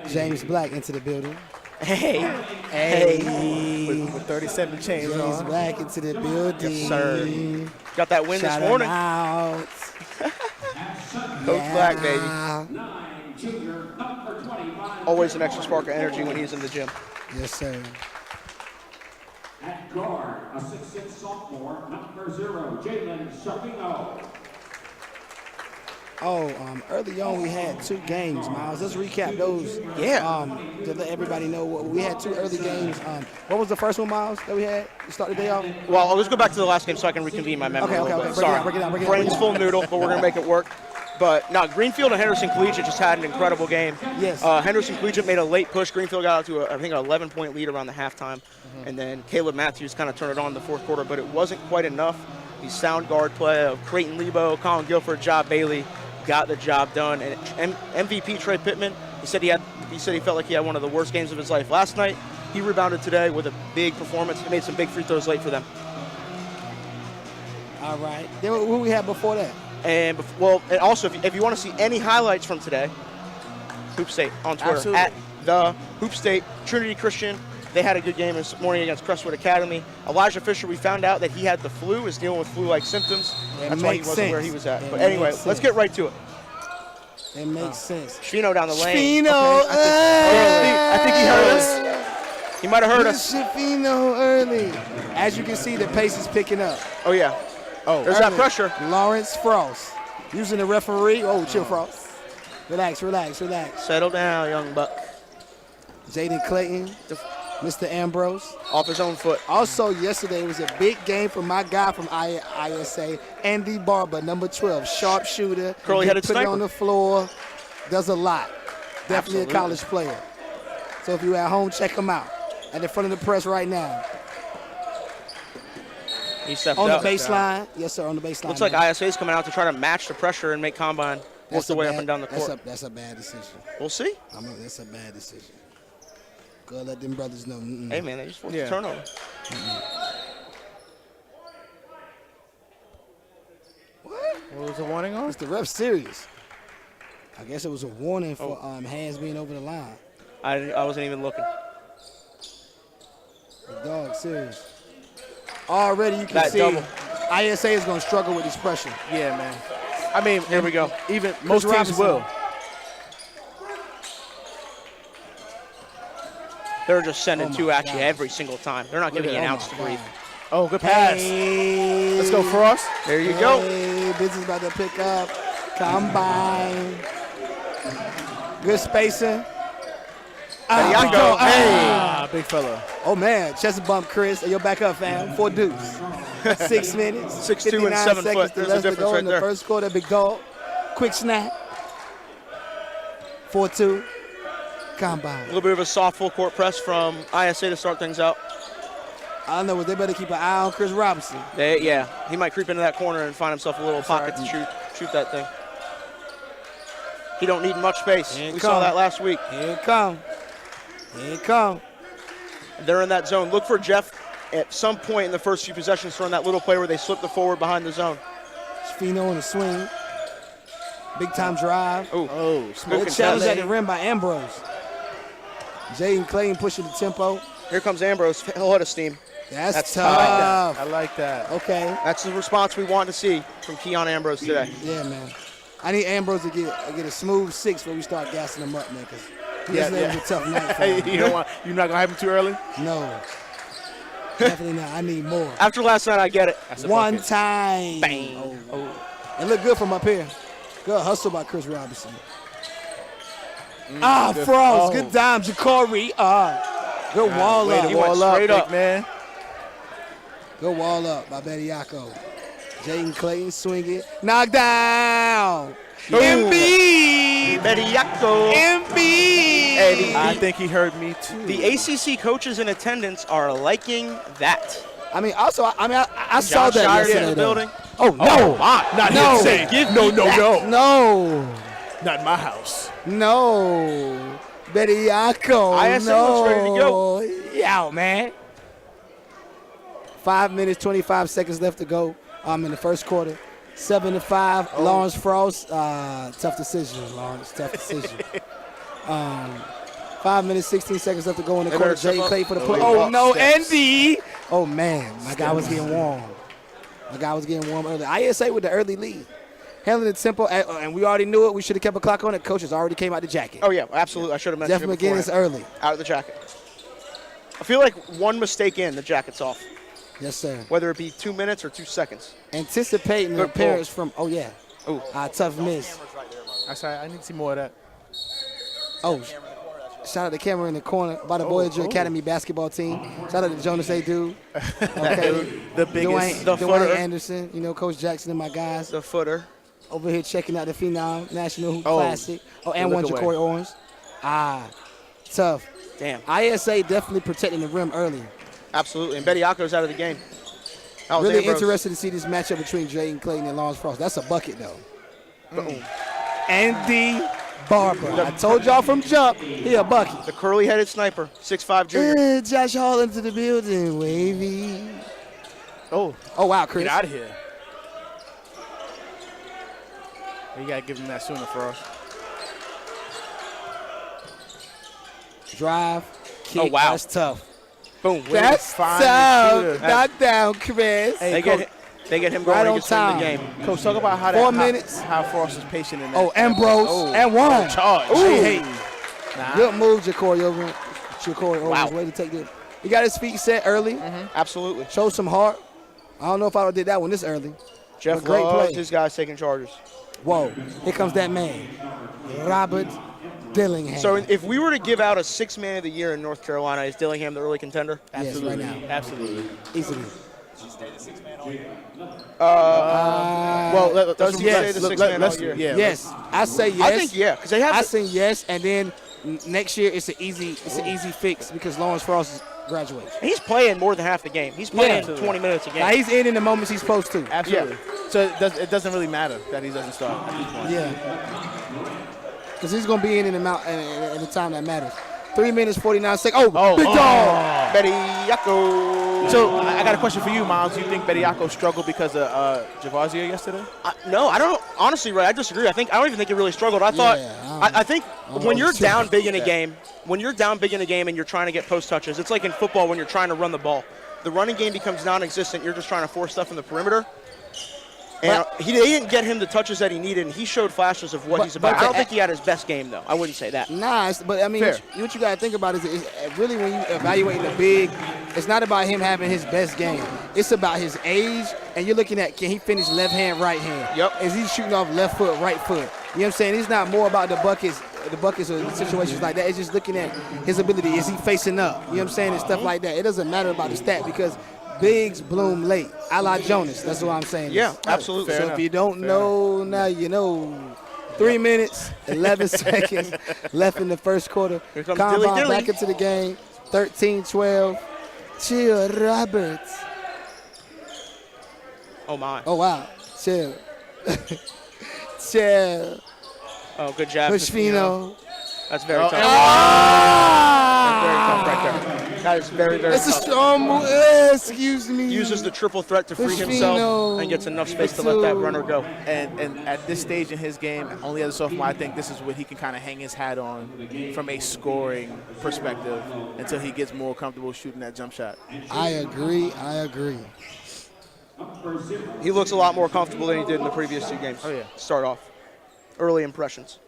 James Black into the building. Hey. With 37 chains James on. Black into the building. Yes, sir. Got that win Shout this morning. Out. Coach Black, baby. Always an extra spark of energy when he's in the gym. Yes, sir. At guard, a 6'6" sophomore, number 0, Jalen Shafino. Early on we had 2 games, Miles. Let's recap those. Yeah. To let everybody know we had 2 early games. What was the first one, Miles, that we had to start the day off? Well, let's go back to the last game so I can reconvene my memory a little bit. Sorry. Break it down. Brain's full noodle, but we're going to make it work. But no, Greenfield and Henderson Collegiate just had an incredible game. Yes. Henderson Collegiate made a late push. Greenfield got out to, I think, an 11-point lead around the halftime. And then Caleb Matthews kind of turned it on in the fourth quarter, but it wasn't quite enough. The sound guard play of Creighton Lebo, Colin Guilford, Job Bailey got the job done. And MVP Trey Pittman, he said he felt like he had one of the worst games of his life last night. He rebounded today with a big performance. He made some big free throws late for them. All right. Then what we had before that? And also, if you want to see any highlights from today, Hoop State on Twitter. Absolutely. At the Hoop State Trinity Christian. They had a good game this morning against Crestwood Academy. Elijah Fisher, we found out that he had the flu, is dealing with flu-like symptoms. That's why he wasn't where he was at. But anyway, let's get right to it. It makes sense. Shafino down the lane. Shafino, I think he heard us. He might have heard us. Shafino early. As you can see, the pace is picking up. Oh, yeah. Oh, there's that pressure. Lawrence Frost using the referee. Oh, chill, Frost. Relax. Settle down, young buck. Jaden Clayton, Mr. Ambrose. Off his own foot. Also, yesterday was a big game for my guy from ISA, Andy Barber, number 12, sharpshooter. Curly-headed Put it sniper. on the floor. Does a lot. Definitely Absolutely. a college player. So if you're at home, check him out. At the front of the press right now. He stepped On up. the baseline. Yes, sir, on the baseline. Looks like ISA's coming out to try to match the pressure and make Combine work their way up and down the court. That's a bad decision. We'll see. That's a bad decision. Go let them brothers know. Hey, man, they just forced a turnover. What was the warning on? It's the ref serious. I guess it was a warning for hands being over the line. I wasn't even looking. The dog serious. Already you can That see double. ISA is going to struggle with this pressure. Yeah, man. I mean, Here we go. Even most teams Robinson. will. They're just sending Oh, two my at you gosh. every single time. They're not giving you an Oh, ounce to my breathe. God. Oh, good pass. Hey. Let's go, Frost. There you go. Hey, business about to pick up. Combine. Good spacing. There you we go. Ah, big fella. Oh, man. Chest bump, Kris. Hey, you're back up, fam. 4 deuce. 6 minutes. 6'2" and 59 7 seconds foot. to There's a less to difference go right in the there. first quarter, big dog. Quick snap. 4-2. Combine. A little bit of a soft full court press from ISA to start things out. I don't know, but they better keep an eye on Chris Robinson. He might creep into that corner and find himself a little pocket to shoot that thing. He don't need much space. We saw that last week. Here it come. They're in that zone. Look for Jeff at some point in the first few possessions throwing that little play where they slip the forward behind the zone. Shafino on the swing. Big time drive. Oh, Good smoking challenge shot. at the rim by Ambrose. Jaden Clayton pushing the tempo. Here comes Ambrose. He'll hit a steam. That's tough. tough. I like that. Okay. That's the response we want to see from Keon Ambrose today. Yeah, man. I need Ambrose to get a smooth 6 before we start gassing him up, man, because yesterday was a tough night for him. You're not going to have him too early? No. Definitely not. I need more. After last night, I get it. One time. Bang. Oh. It looked good from up here. Good hustle by Chris Robinson. Frost. Oh. Good time. Jacori. Good wall Way up. to wall up, straight big up. man. Good wall up by Bediako. Jaden Clayton swing it. Knock down. Embiid. Bediako. Embiid. Hey, I think he heard me too. the ACC coaches in attendance are liking that. I saw John that Shire yesterday. in the though. building. Oh, no. Not No. insane. No. No. Not in my house. No. Bediako. ISM no. looks ready to go. Yeah, man. 5 minutes, 25 seconds left to go in the first quarter. 7-5. Lawrence Frost. Tough decision, Lawrence. Tough decision. 5 minutes, 16 seconds left to go in the quarter. Jay Clay for the play. Oh, no, Andy. Oh, man. My guy was getting warm. Early. ISA with the early lead. Handling the tempo, and we already knew it. We should have kept a clock on it. Coaches already came out the jacket. Oh, yeah, absolutely. I should have mentioned Jeff it McGinnis early. Out of the jacket. I feel like one mistake in, the jacket's off. Yes, sir. Whether it be 2 minutes or 2 seconds. Anticipating the appearance from, tough miss. I need to see more of that. Oh, shout out to camera in the corner by the Voyager Academy basketball team. Shout out to Jonas A. Dude. Okay. The biggest. Dwayne Anderson, Coach Jackson and my guys. The footer. Over here checking out the Phenom National Hoop Classic. Oh, and one Jacori Owens. Tough. Damn. ISA definitely protecting the rim early. Absolutely. And Bediako's out of the game. Really interested to see this matchup between Jaden Clayton and Lawrence Frost. That's a bucket, though. Boom. Andy Barber. I told y'all from jump, he a bucket. The curly-headed sniper, 6'5" junior. Josh Hall into the building, wavy. Oh, wow, Kris. Get out of here. You got to give him that sooner, Frost. Drive, kick. Oh, wow. That's tough. Boom. That's tough. Knockdown, Kris. They get him going right on against time. The game. Coach, talk about how 4 minutes. How Frost is patient in that. Oh, Ambrose and one. Charge. Ooh. Good move, Jacori Owens. Way to take this. He got his feet set early. Absolutely. Showed some heart. I don't know if I would have did that one this early. Jeff great loves play. his guys taking charges. Whoa, here comes that man, Robert Dillingham. So if we were to give out a 6th man of the year in North Carolina, is Dillingham the early contender? Absolutely. Yes, right now. Absolutely. Easily. Does he say the 6th man all year? Yeah, yes, I say yes. I think because they have. I say yes, and then next year it's an easy fix because Lawrence Frost is graduating. He's playing more than half the game. He's playing 20 minutes a game. Now he's in the moments he's supposed to. Absolutely. So it doesn't really matter that he doesn't start at this point. Yeah. Because he's going to be in the time that matters. 3 minutes, 49 seconds. Big dog. Bediako. So I got a question for you, Miles. Do you think Bediako struggled because of Javazia yesterday? No, I don't. Honestly, Ray, I disagree. I don't even think he really struggled. I think when you're down big in a game, and you're trying to get post touches, it's like in football when you're trying to run the ball. The running game becomes non-existent. You're just trying to force stuff in the perimeter. And they didn't get him the touches that he needed, and he showed flashes of what he's about. I don't think he had his best game, though. I wouldn't say that. Nah, but I mean, what you got to think about is really when you evaluate the big, it's not about him having his best game. It's about his age, and you're looking at, can he finish left hand, right hand? Yep. Is he shooting off left foot, right foot? You know what I'm saying? It's not more about the buckets or situations like that. It's just looking at his ability. Is he facing up? You know what I'm saying? And stuff like that. It doesn't matter about the stat because bigs bloom late, a la Jonas. That's what I'm saying. Yeah, absolutely. So if you don't know, now you know. 3 minutes, 11 seconds left in the first quarter. Here comes Combine Dilly. back into the game. 13-12. Chill, Roberts. Oh, my. Oh, wow. Chill. Chill. Oh, good job. Hood-Schifino. That's very tough. Ah! Very tough right there. That is very, very That's tough. a strong move. Excuse me. Uses the triple threat to free Hood-Schifino. himself and gets enough space to let that runner go. And at this stage in his game, only as a sophomore, I think this is what he can kind of hang his hat on from a scoring perspective until he gets more comfortable shooting that jump shot. I agree. He looks a lot more comfortable than he did in the previous 2 games. Oh, yeah. Start off. Early impressions.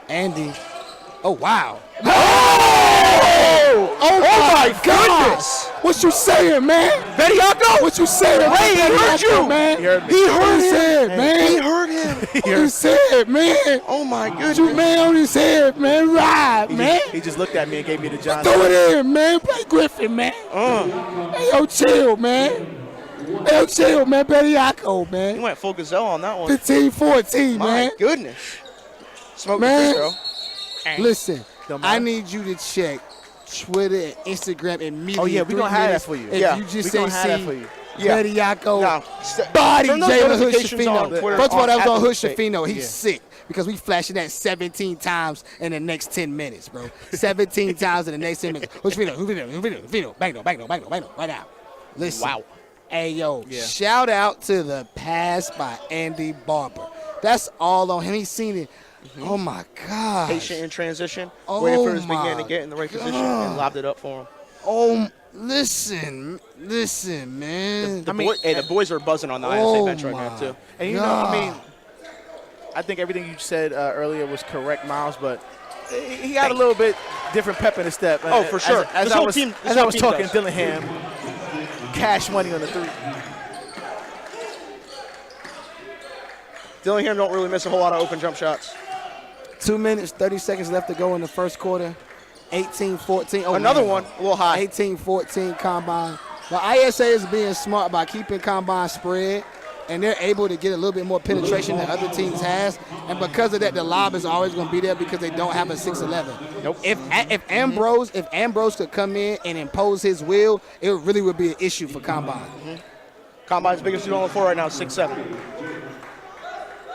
Andy. Oh, wow. Oh my goodness! What you saying, man? Bediako! What you saying? Ray, he heard you! Man. He heard me. He heard his head, man. He heard him! On his head, man. Oh my goodness! You man on his head, man. Ride, man. He just looked at me and gave me the John. Throw it in, man. Play Griffin, man. Hey, yo, chill, man. Hey, yo, chill, man. Bediako, He man. went full gazelle on that one. 15-14, My man. goodness. Smoke Man. the free throw. Listen, Don't matter. I need you to check Twitter and Instagram immediately. Oh, yeah, we gonna have that for you. If Yeah, you we just gonna say have that for you. Yeah. Bediako, No. body Turn those Jalen notifications on Hood-Schifino. Twitter First of all, that was on after the Hood-Schifino. He's sick because we flashing that 17 times in the next 10 minutes, bro. 17 times in the next 10 minutes. Hood-Schifino, bang, right now. Listen. Wow. Hey, yo, Yeah. shout out to the pass by Andy Barber. That's all on him. He's seen it. Oh, my God. Patient in transition, Oh waiting for his big man my to get in the right position and lobbed it up for him. Oh, listen, man. The boys are buzzing on the ISA bench right now, too. And you know, I mean, I think everything you said earlier was correct, Miles, but he got a little bit different pep in his step. Oh, for sure. As This I whole was, team- this as I whole was team talking does. Dillingham, cash money on the 3. Dillingham don't really miss a whole lot of open jump shots. 2 minutes, 30 seconds left to go in the first quarter. 18-14. Oh, Another man. one, a little high. 18-14 Combine. The ISA is being smart by keeping Combine spread, and they're able to get a little bit more penetration than other teams has. And because of that, the lob is always going to be there because they don't have a 6'11". Nope. If Ambrose could come in and impose his will, it really would be an issue for Combine. Combine's biggest dude on the floor right now is 6'7".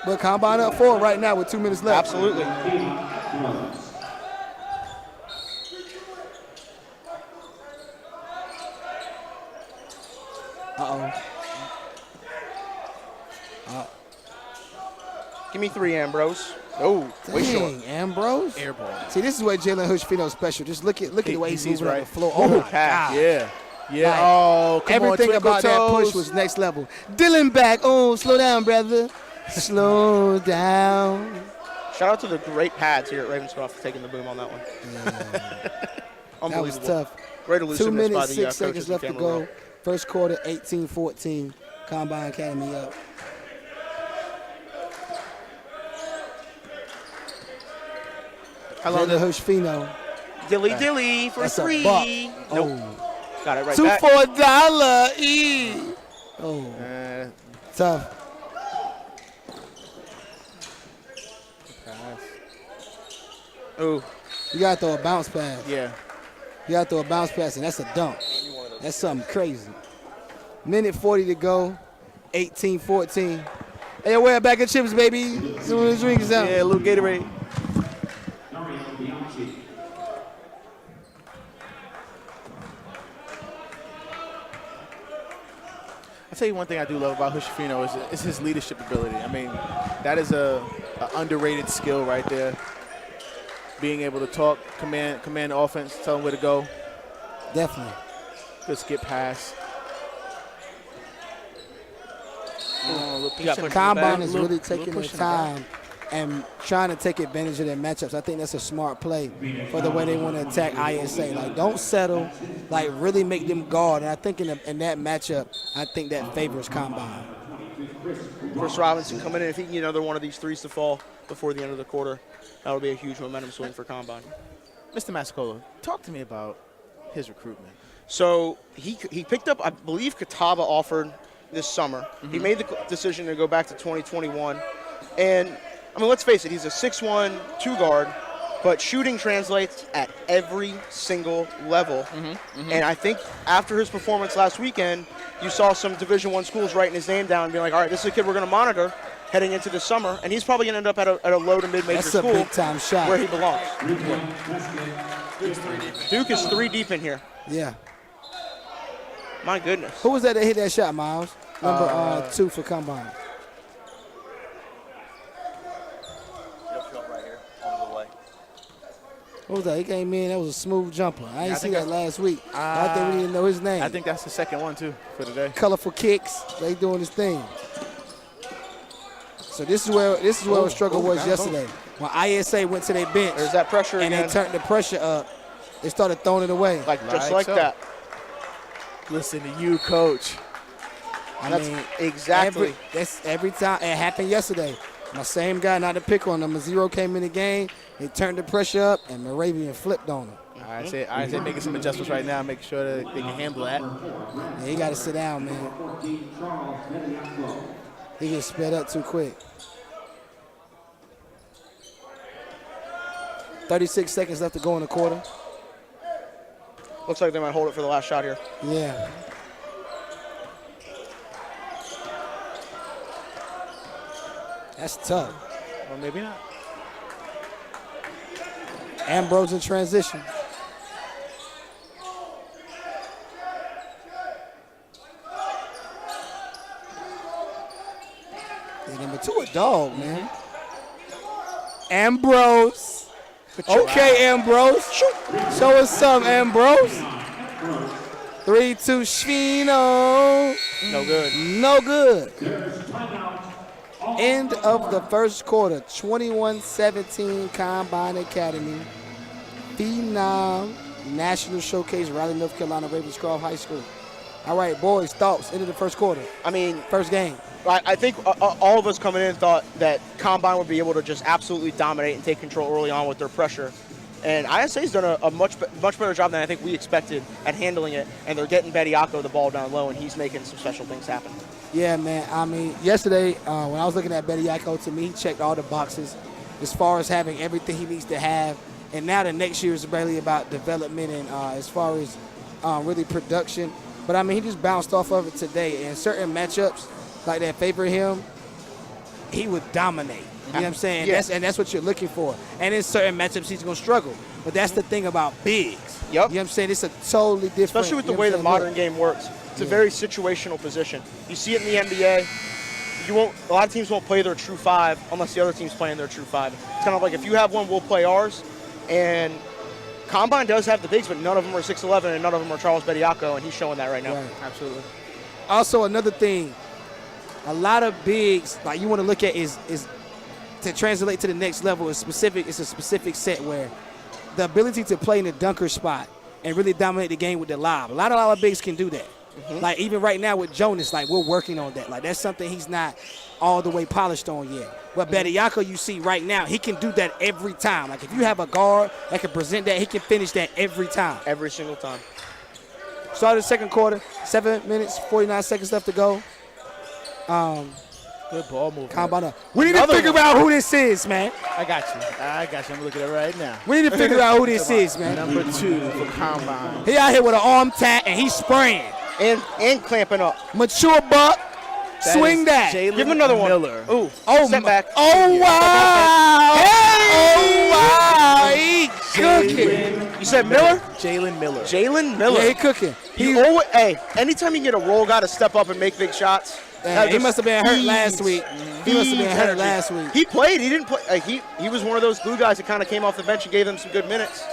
But Combine up 4 right now with 2 minutes left. Absolutely. Give me 3, Ambrose. Oh, way short. Dang, Ambrose. Air ball. See, this is what Jalen Hood-Schifino is special. Just look at the way He he's sees moving on right. the floor. Oh, my pass. God. Yeah. Yeah. Like, Oh, come everything on, about that push toes. was next level. Dylan back. Oh, slow down, brother. Slow down. Shout out to the great pads here at Ravenscroft for taking the boom on that one. That was Unbelievable. tough. Great 2 elusiveness by minutes, the 6 coaches seconds in left to Cameron go. Rowe. First quarter, 18-14. Combine Academy up. How long Jalen Hood-Schifino. Dilly for That's a 3. buck. Nope. Oh. Got it right 2 back. for $1. E. Oh, tough. Ooh. You got to throw a bounce pass. Yeah. You got to throw a bounce pass, and that's a dunk. That's something crazy. Minute 40 to go. 18-14. Hey, wear a bag of chips, baby. Soon as the drink is out. Yeah, a little Gatorade. I'll tell you one thing I do love about Hood-Schifino is his leadership ability. I mean, that is a underrated skill right there. Being able to talk, command the offense, tell them where to go. Definitely. Good skip pass. Combine is really taking their time and trying to take advantage of their matchups. I think that's a smart play for the way they want to attack ISA. Like, don't settle. Like, really make them guard. And I think in that matchup, I think that favors Combine. Kris Robinson coming in. If he can get another one of these threes to fall before the end of the quarter, that would be a huge momentum swing for Combine. Mr. Mascola, talk to me about his recruitment. So he picked up, I believe, Catawba offered this summer. He made the decision to go back to 2021. And, I mean, let's face it, he's a 6'1", 2-guard, but shooting translates at every single level. And I think after his performance last weekend, you saw some Division I schools writing his name down and being like, all right, this is a kid we're going to monitor heading into the summer, and he's probably going to end up at a low to mid-major That's a school big-time shot. where he belongs. Duke is 3 deep in here. Yeah. My goodness. Who was that hit that shot, Miles? Number 2 for Combine. What was that? He came in. That was a smooth jumper. I didn't see that last week. I think we didn't know his name. I think that's the second one, too, for today. Colorful kicks. They doing his thing. So this is where the struggle was yesterday. When ISA went to their bench There's that pressure and again. they turned the pressure up, they started throwing it away. Just Like like so. that. Listen to you, coach. That's exactly. Every time. It happened yesterday. My same guy, not to pick on him. Zero came in the game. They turned the pressure up, and Moravian flipped on him. I say making some adjustments right now, making sure that they can handle that. Yeah, he got to sit down, man. He gets sped up too quick. 36 seconds left to go in the quarter. Looks like they might hold it for the last shot here. Yeah. That's tough. Or maybe not. Ambrose in transition. And number 2, a dog, man. Ambrose. Okay, Ambrose. Show us some, Ambrose. 3-2 Schifino. No good. No good. End of the first quarter. 21-17 Combine Academy. Phenom National Showcase, Raleigh, North Carolina, Ravenscroft High School. All right, boys, thoughts. End of the first quarter. I mean, first game. I think all of us coming in thought that Combine would be able to just absolutely dominate and take control early on with their pressure. And ISA's done a much better job than I think we expected at handling it. And they're getting Bediako the ball down low, and he's making some special things happen. Yeah, man. I mean, yesterday when I was looking at Bediako, to me, he checked all the boxes as far as having everything he needs to have. And now the next year is really about development and as far as really production. But, I mean, he just bounced off of it today. And certain matchups like that favor him, he would dominate. You know what I'm saying? Yeah. That's what you're looking for. And in certain matchups, he's going to struggle. But that's the thing about bigs. Yep. You know what I'm saying? It's a totally different. Especially with the way the modern game works. It's a very situational position. You see it in the NBA. A lot of teams won't play their true 5 unless the other team's playing their true 5. It's kind of like if you have one, we'll play ours. And Combine does have the bigs, but none of them are 6'11", and none of them are Charles Bediako, and he's showing that right now. Right. Absolutely. Also, another thing, a lot of bigs, like you want to look at is to translate to the next level is specific. It's a specific set where the ability to play in the dunker spot and really dominate the game with the lob. A lot of bigs can do that. Mm-hmm. Like even right now with Jonas, like we're working on that. Like that's something he's not all the way polished on yet. But Bediako, you see right now, he can do that every time. Like if you have a guard that can present that, he can finish that every time. Every single time. Start of the second quarter, 7 minutes, 49 seconds left to go. Good ball movement. Combine up. We need to figure out who this is, man. I got you. I'm looking at it right now. We need to figure out who this is, man. Number 2 for Combine. He out here with an arm tap, and he's spraying. And clamping up. Mature buck. Swing that. Jalen Give him another one. Miller. Ooh. Step back. Oh, wow. Hey. Oh, wow. He cooking. You said Miller? Jalen Miller. Jalen Miller. Yeah, he cooking. Anytime you get a roll guy to step up and make big shots. He must have been hurt last week. He must have been hurt last week. He played. He didn't play. He was one of those glue guys that kind of came off the bench and gave them some good minutes.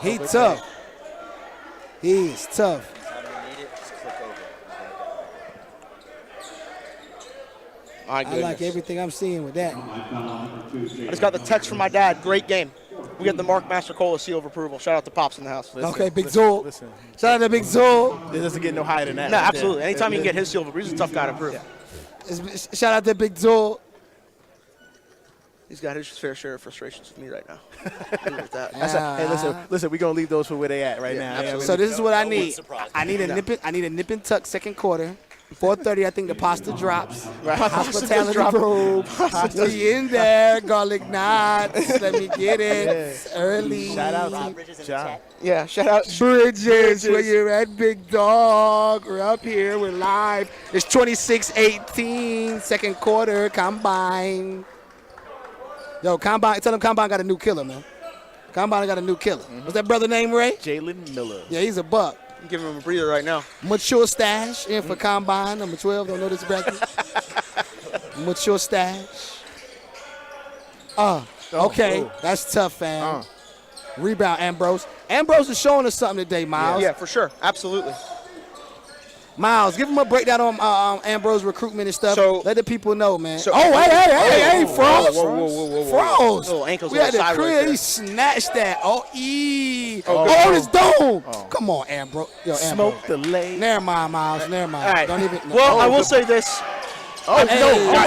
He tough. He is tough. My goodness. I like everything I'm seeing with that. I just got the text from my dad. Great game. We get the Mark Mastercola seal of approval. Shout out to Pops in the house. Okay, Big Zol. Shout out to Big Zol. It doesn't get no higher than that. No, absolutely. Anytime you can get his seal of approval, he's a tough guy to prove. Yeah. Shout out to Big Zol. He's got his fair share of frustrations with me right now. Hey, listen, we're going to leave those for where they at right now. Absolutely. So this is what I need. I need a nip and tuck second quarter. 4:30, I think the pasta drops. Right. Hospitality robe. We in there. Garlic knots. Let me get it. It's early. Shout out John. Yeah, shout out. Bridges, where you're at, big dog. We're up here. We're live. It's 26-18, second quarter, Combine. Yo, Combine, tell them Combine got a new killer, man. Combine got a new killer. What's that brother name, Ray? Jalen Miller. Yeah, he's a buck. I'm giving him a breather right now. Mature stash in for Combine, number 12. Don't know this bracket. Mature stash. Okay. That's tough, fam. Rebound, Ambrose. Ambrose is showing us something today, Miles. Yeah, for sure. Absolutely. Miles, give him a breakdown on Ambrose recruitment and stuff. So, let the people know, man. So, hey, Froze. Whoa. Froze. Little ankles We had the sideways crib. there. He snatched that. On his dome. Come on, Ambrose. Yo, Smoke Ambrose. the lane. Never mind, Miles. Never mind. All right. Don't even. Well, I will say this. Not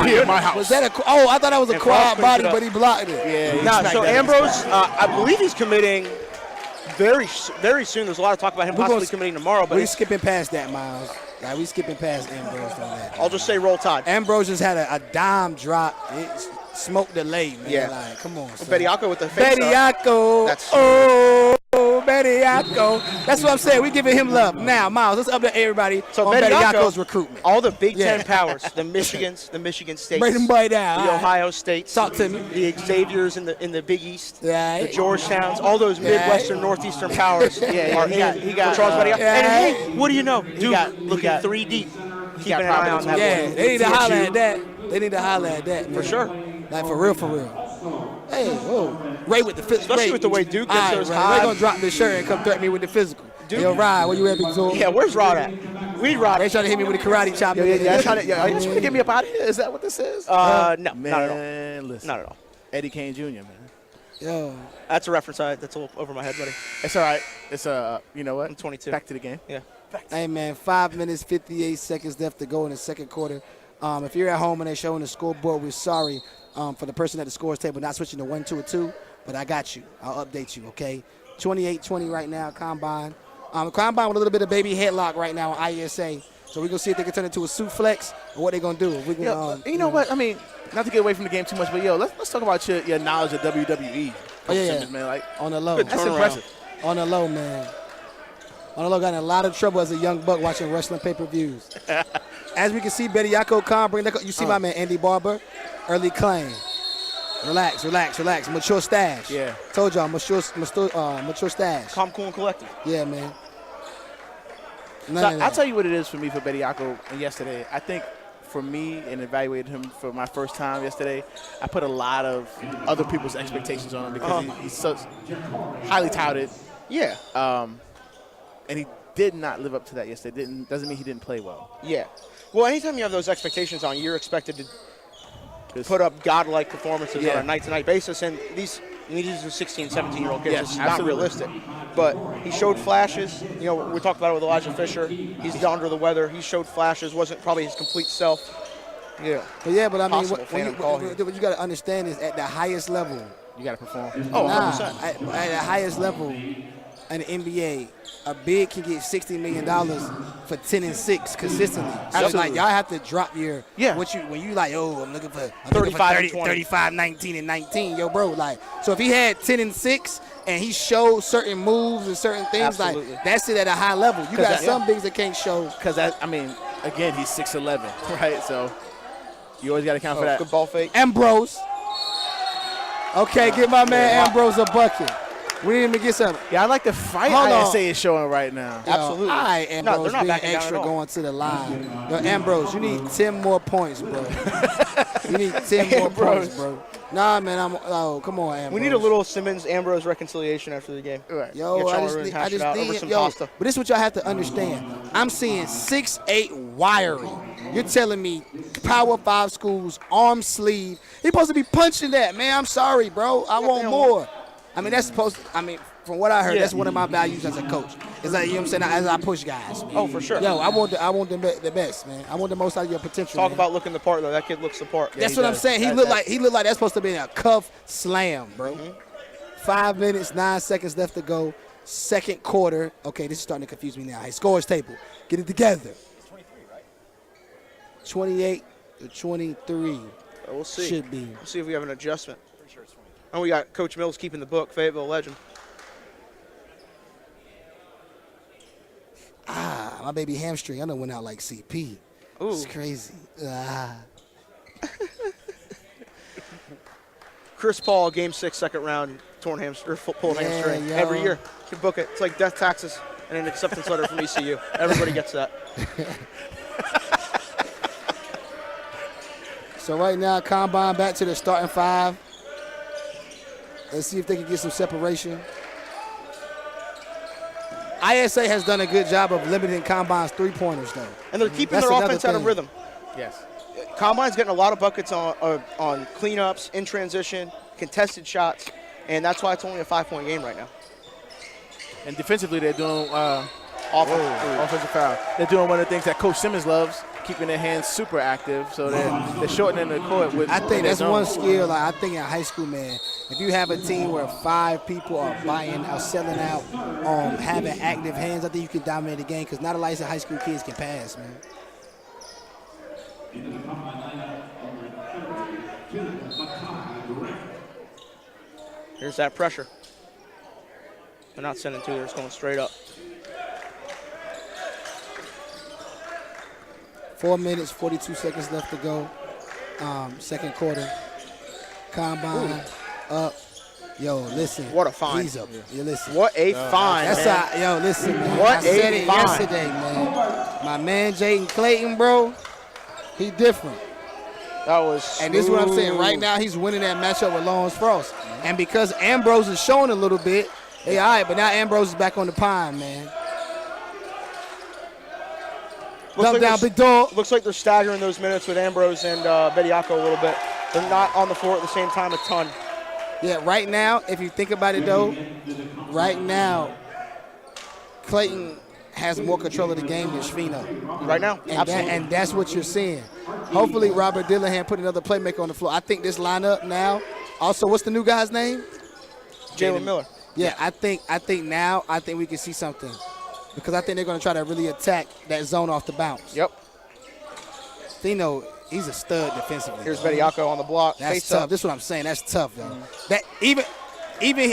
here at my house. Was that I thought that was a quad body, but he blocked it. Yeah. Nah, so Ambrose, I believe he's committing very soon. There's a lot of talk about him possibly committing tomorrow. But we skipping past that, Miles. Like, we skipping past Ambrose on that. I'll just say roll tide. Ambrose just had a dime drop. It smoked the late, man. Yeah. Like, come on, son. Bediako with the face Bediako. Bediako. That's what I'm saying. We giving him love. Now, Miles, let's update everybody on Bediako's recruitment. All the Big Ten powers, the Michigans, the Michigan States, Break them by down. the Ohio States, Talk to me. the Xaviers in the Big East, Right. the Georgetowns, all those Midwestern, Northeastern powers are he got for Charles Bediako. yeah. And hey, what do you know? Dude, looking 3 deep. keeping an eye on that. Yeah, one. they need to holler at that. They need to holler at that. For man. sure. Like, for real. Hey, whoa. Ray with the physical. Especially with the way Duke gets those Ray high. going to drop this shirt and come threaten me with the physical. Duke. Yo, Rod, where you at, Big Zool? Yeah, where's Rod at? We need Rod. They trying to hit me with a karate chop. Are you trying to get me up out of here? Is that what this is? No, man, not at all. Listen. Not at all. Eddie Kane Jr., man. Yo. That's a reference. That's a little over my head, buddy. It's all right. It's you know what? I'm 22. Back to the game. Yeah. Hey, man, 5 minutes, 58 seconds left to go in the second quarter. If you're at home and they're showing the scoreboard, we're sorry for the person at the scores table not switching to 1, 2, or 2, but I got you. I'll update you, okay? 28-20 right now, Combine. Combine with a little bit of baby headlock right now on ISA. So we're going to see if they can turn it into a suit flex or what they're going to do. If we can, you know what? I mean, not to get away from the game too much, but, let's talk about your knowledge of WWE. Oh, yeah. Simmons, man. Like, on the low. Good that's turnaround. impressive. On the low, man. On the low, got in a lot of trouble as a young buck watching wrestling pay-per-views. As we can see, Bediako Khan bring that. You see my man Andy Barber, early claim. Relax. Mature stash. Yeah. Told y'all, mature stash. Calm, cool, and collected. Yeah, man. So I'll tell you what it is for me for Bediako yesterday. I think for me and evaluated him for my first time yesterday, I put a lot of other people's expectations on him because he's so highly touted. Yeah. And he did not live up to that yesterday. Doesn't mean he didn't play well. Yeah. Well, anytime you have those expectations on, you're expected to put up godlike performances on a night-to-night basis. And these are 16, 17-year-old kids. It's not realistic. But he showed flashes. We talked about it with Elijah Fisher. He's under the weather. He showed flashes. Wasn't probably his complete self. Yeah. But I mean, what you you got to understand is at the highest level. You got to perform. Oh, 100%. At the highest level in the NBA, a big can get $60 million for 10 and 6 consistently. So like y'all have to drop your when you like, I'm looking for 35, 19, and 19. Yo, bro, like, so if he had 10 and 6 and he showed certain moves and certain things, like that's it at a high level. You got some bigs that can't show. Because again, he's 6'11", right? So you always got to count for that. Good ball fake. Ambrose. Okay, give my man Ambrose a bucket. We didn't even get something. Yeah, I like the fight ISA is showing right now. Yo, Absolutely. All right, Ambrose, they're not being extra down at all. going to the line. Yo, Ambrose, you need 10 more points, bro. You need 10 more points, bro. Nah, man, come on, Ambrose. We need a little Simmons-Ambrose reconciliation after the game. Right. Yo, I just need pasta. But this is what y'all have to understand. I'm seeing 6'8" wiry. You're telling me Power 5 schools, arm sleeve. He's supposed to be punching that, man. I'm sorry, bro. I want more. I mean, that's supposed to, from what I heard, that's one of my values as a coach. It's like, you know what I'm saying, as I push guys. Oh, for sure. Yo, I want the best, man. I want the most out of your potential. Talk man. about looking the part, though. That kid looks the part. That's what I'm saying. He looked like that's supposed to be a cuff slam, bro. 5 minutes, 9 seconds left to go. Second quarter. Okay, this is starting to confuse me now. Hey, scores table. Get it together. It's 23, right? 28 to 23. We'll see. Should be. We'll see if we have an adjustment. Pretty sure it's 23. And we got Coach Mills keeping the book, Fayetteville legend. My baby hamstring. I done went out like CP. Ooh. It's crazy. Chris Paul, Game 6, second round, pulled hamstring. yo. Every year. You can book it. It's like death taxes and an acceptance letter from ECU. Everybody gets that. So right now, Combine back to the starting 5. Let's see if they can get some separation. ISA has done a good job of limiting Combine's three-pointers, though. And they're keeping That's their another offense out of thing. rhythm. Yes. Combine's getting a lot of buckets on cleanups, in transition, contested shots, and that's why it's only a 5-point game right now. And defensively, they're doing offensive foul. They're doing one of the things that Coach Simmons loves, keeping their hands super active. So they're shortening the court with. I think that's zone. one skill. Like I think in high school, man, if you have a team where 5 people are buying out, selling out, having active hands, I think you can dominate the game because not a lot of high school kids can pass, man. Here's that pressure. They're not sending two, they're just going straight up. 4 minutes, 42 seconds left to go. Second quarter. Combine up. Yo, listen. What a find. He's up. Yo, listen. What a find, That's man. yo, listen, man. What I said a it find. yesterday, man. My man Jaden Clayton, bro, he different. That was And this is what I'm saying. Right now, he's winning that matchup with Lawrence Frost. And because Ambrose is showing a little bit, they all right, but now Ambrose is back on the pine, man. Dump down, big dog. Looks like they're staggering those minutes with Ambrose and Bediako a little bit. They're not on the floor at the same time a ton. Yeah, right now, if you think about it, though, right now, Clayton has more control of the game than Schifino. Right now, absolutely. And that's what you're seeing. Hopefully, Robert Dillingham put another playmaker on the floor. I think this lineup now, also, what's the new guy's name? Jalen Miller. Yeah, I think we can see something. Because I think they're going to try to really attack that zone off the bounce. Yep. Fino, he's a stud defensively. Here's Bediako on the block. That's tough. This is what I'm saying. That's tough, though. That even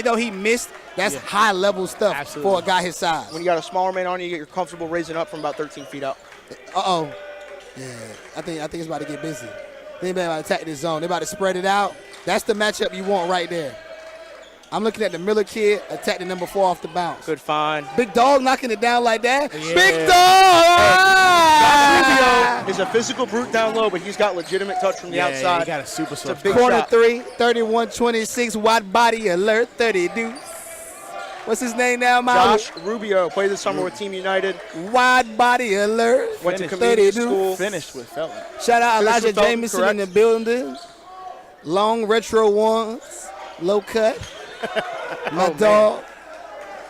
though he missed, that's high-level stuff for a guy his size. When you got a smaller man on you, you're comfortable raising up from about 13 feet out. Uh-oh. Yeah, I think it's about to get busy. They're about to attack this zone. They're about to spread it out. That's the matchup you want right there. I'm looking at the Miller kid attack the number 4 off the bounce. Good find. Big dog knocking it down like that. Yeah. Big dog! Rubio is a physical brute down low, but he's got legitimate touch from the outside. He got a super soft. big Corner shot. 3, 31-26, wide body alert, 32. What's his name now, Molly? Josh Rubio played this summer with Team United. Wide body alert. Went to Finished. community 32. school. Finished with Felton. Shout out Finished Elijah with Felton, Jameson correct. in the building. Long retro ones, low cut. My dog.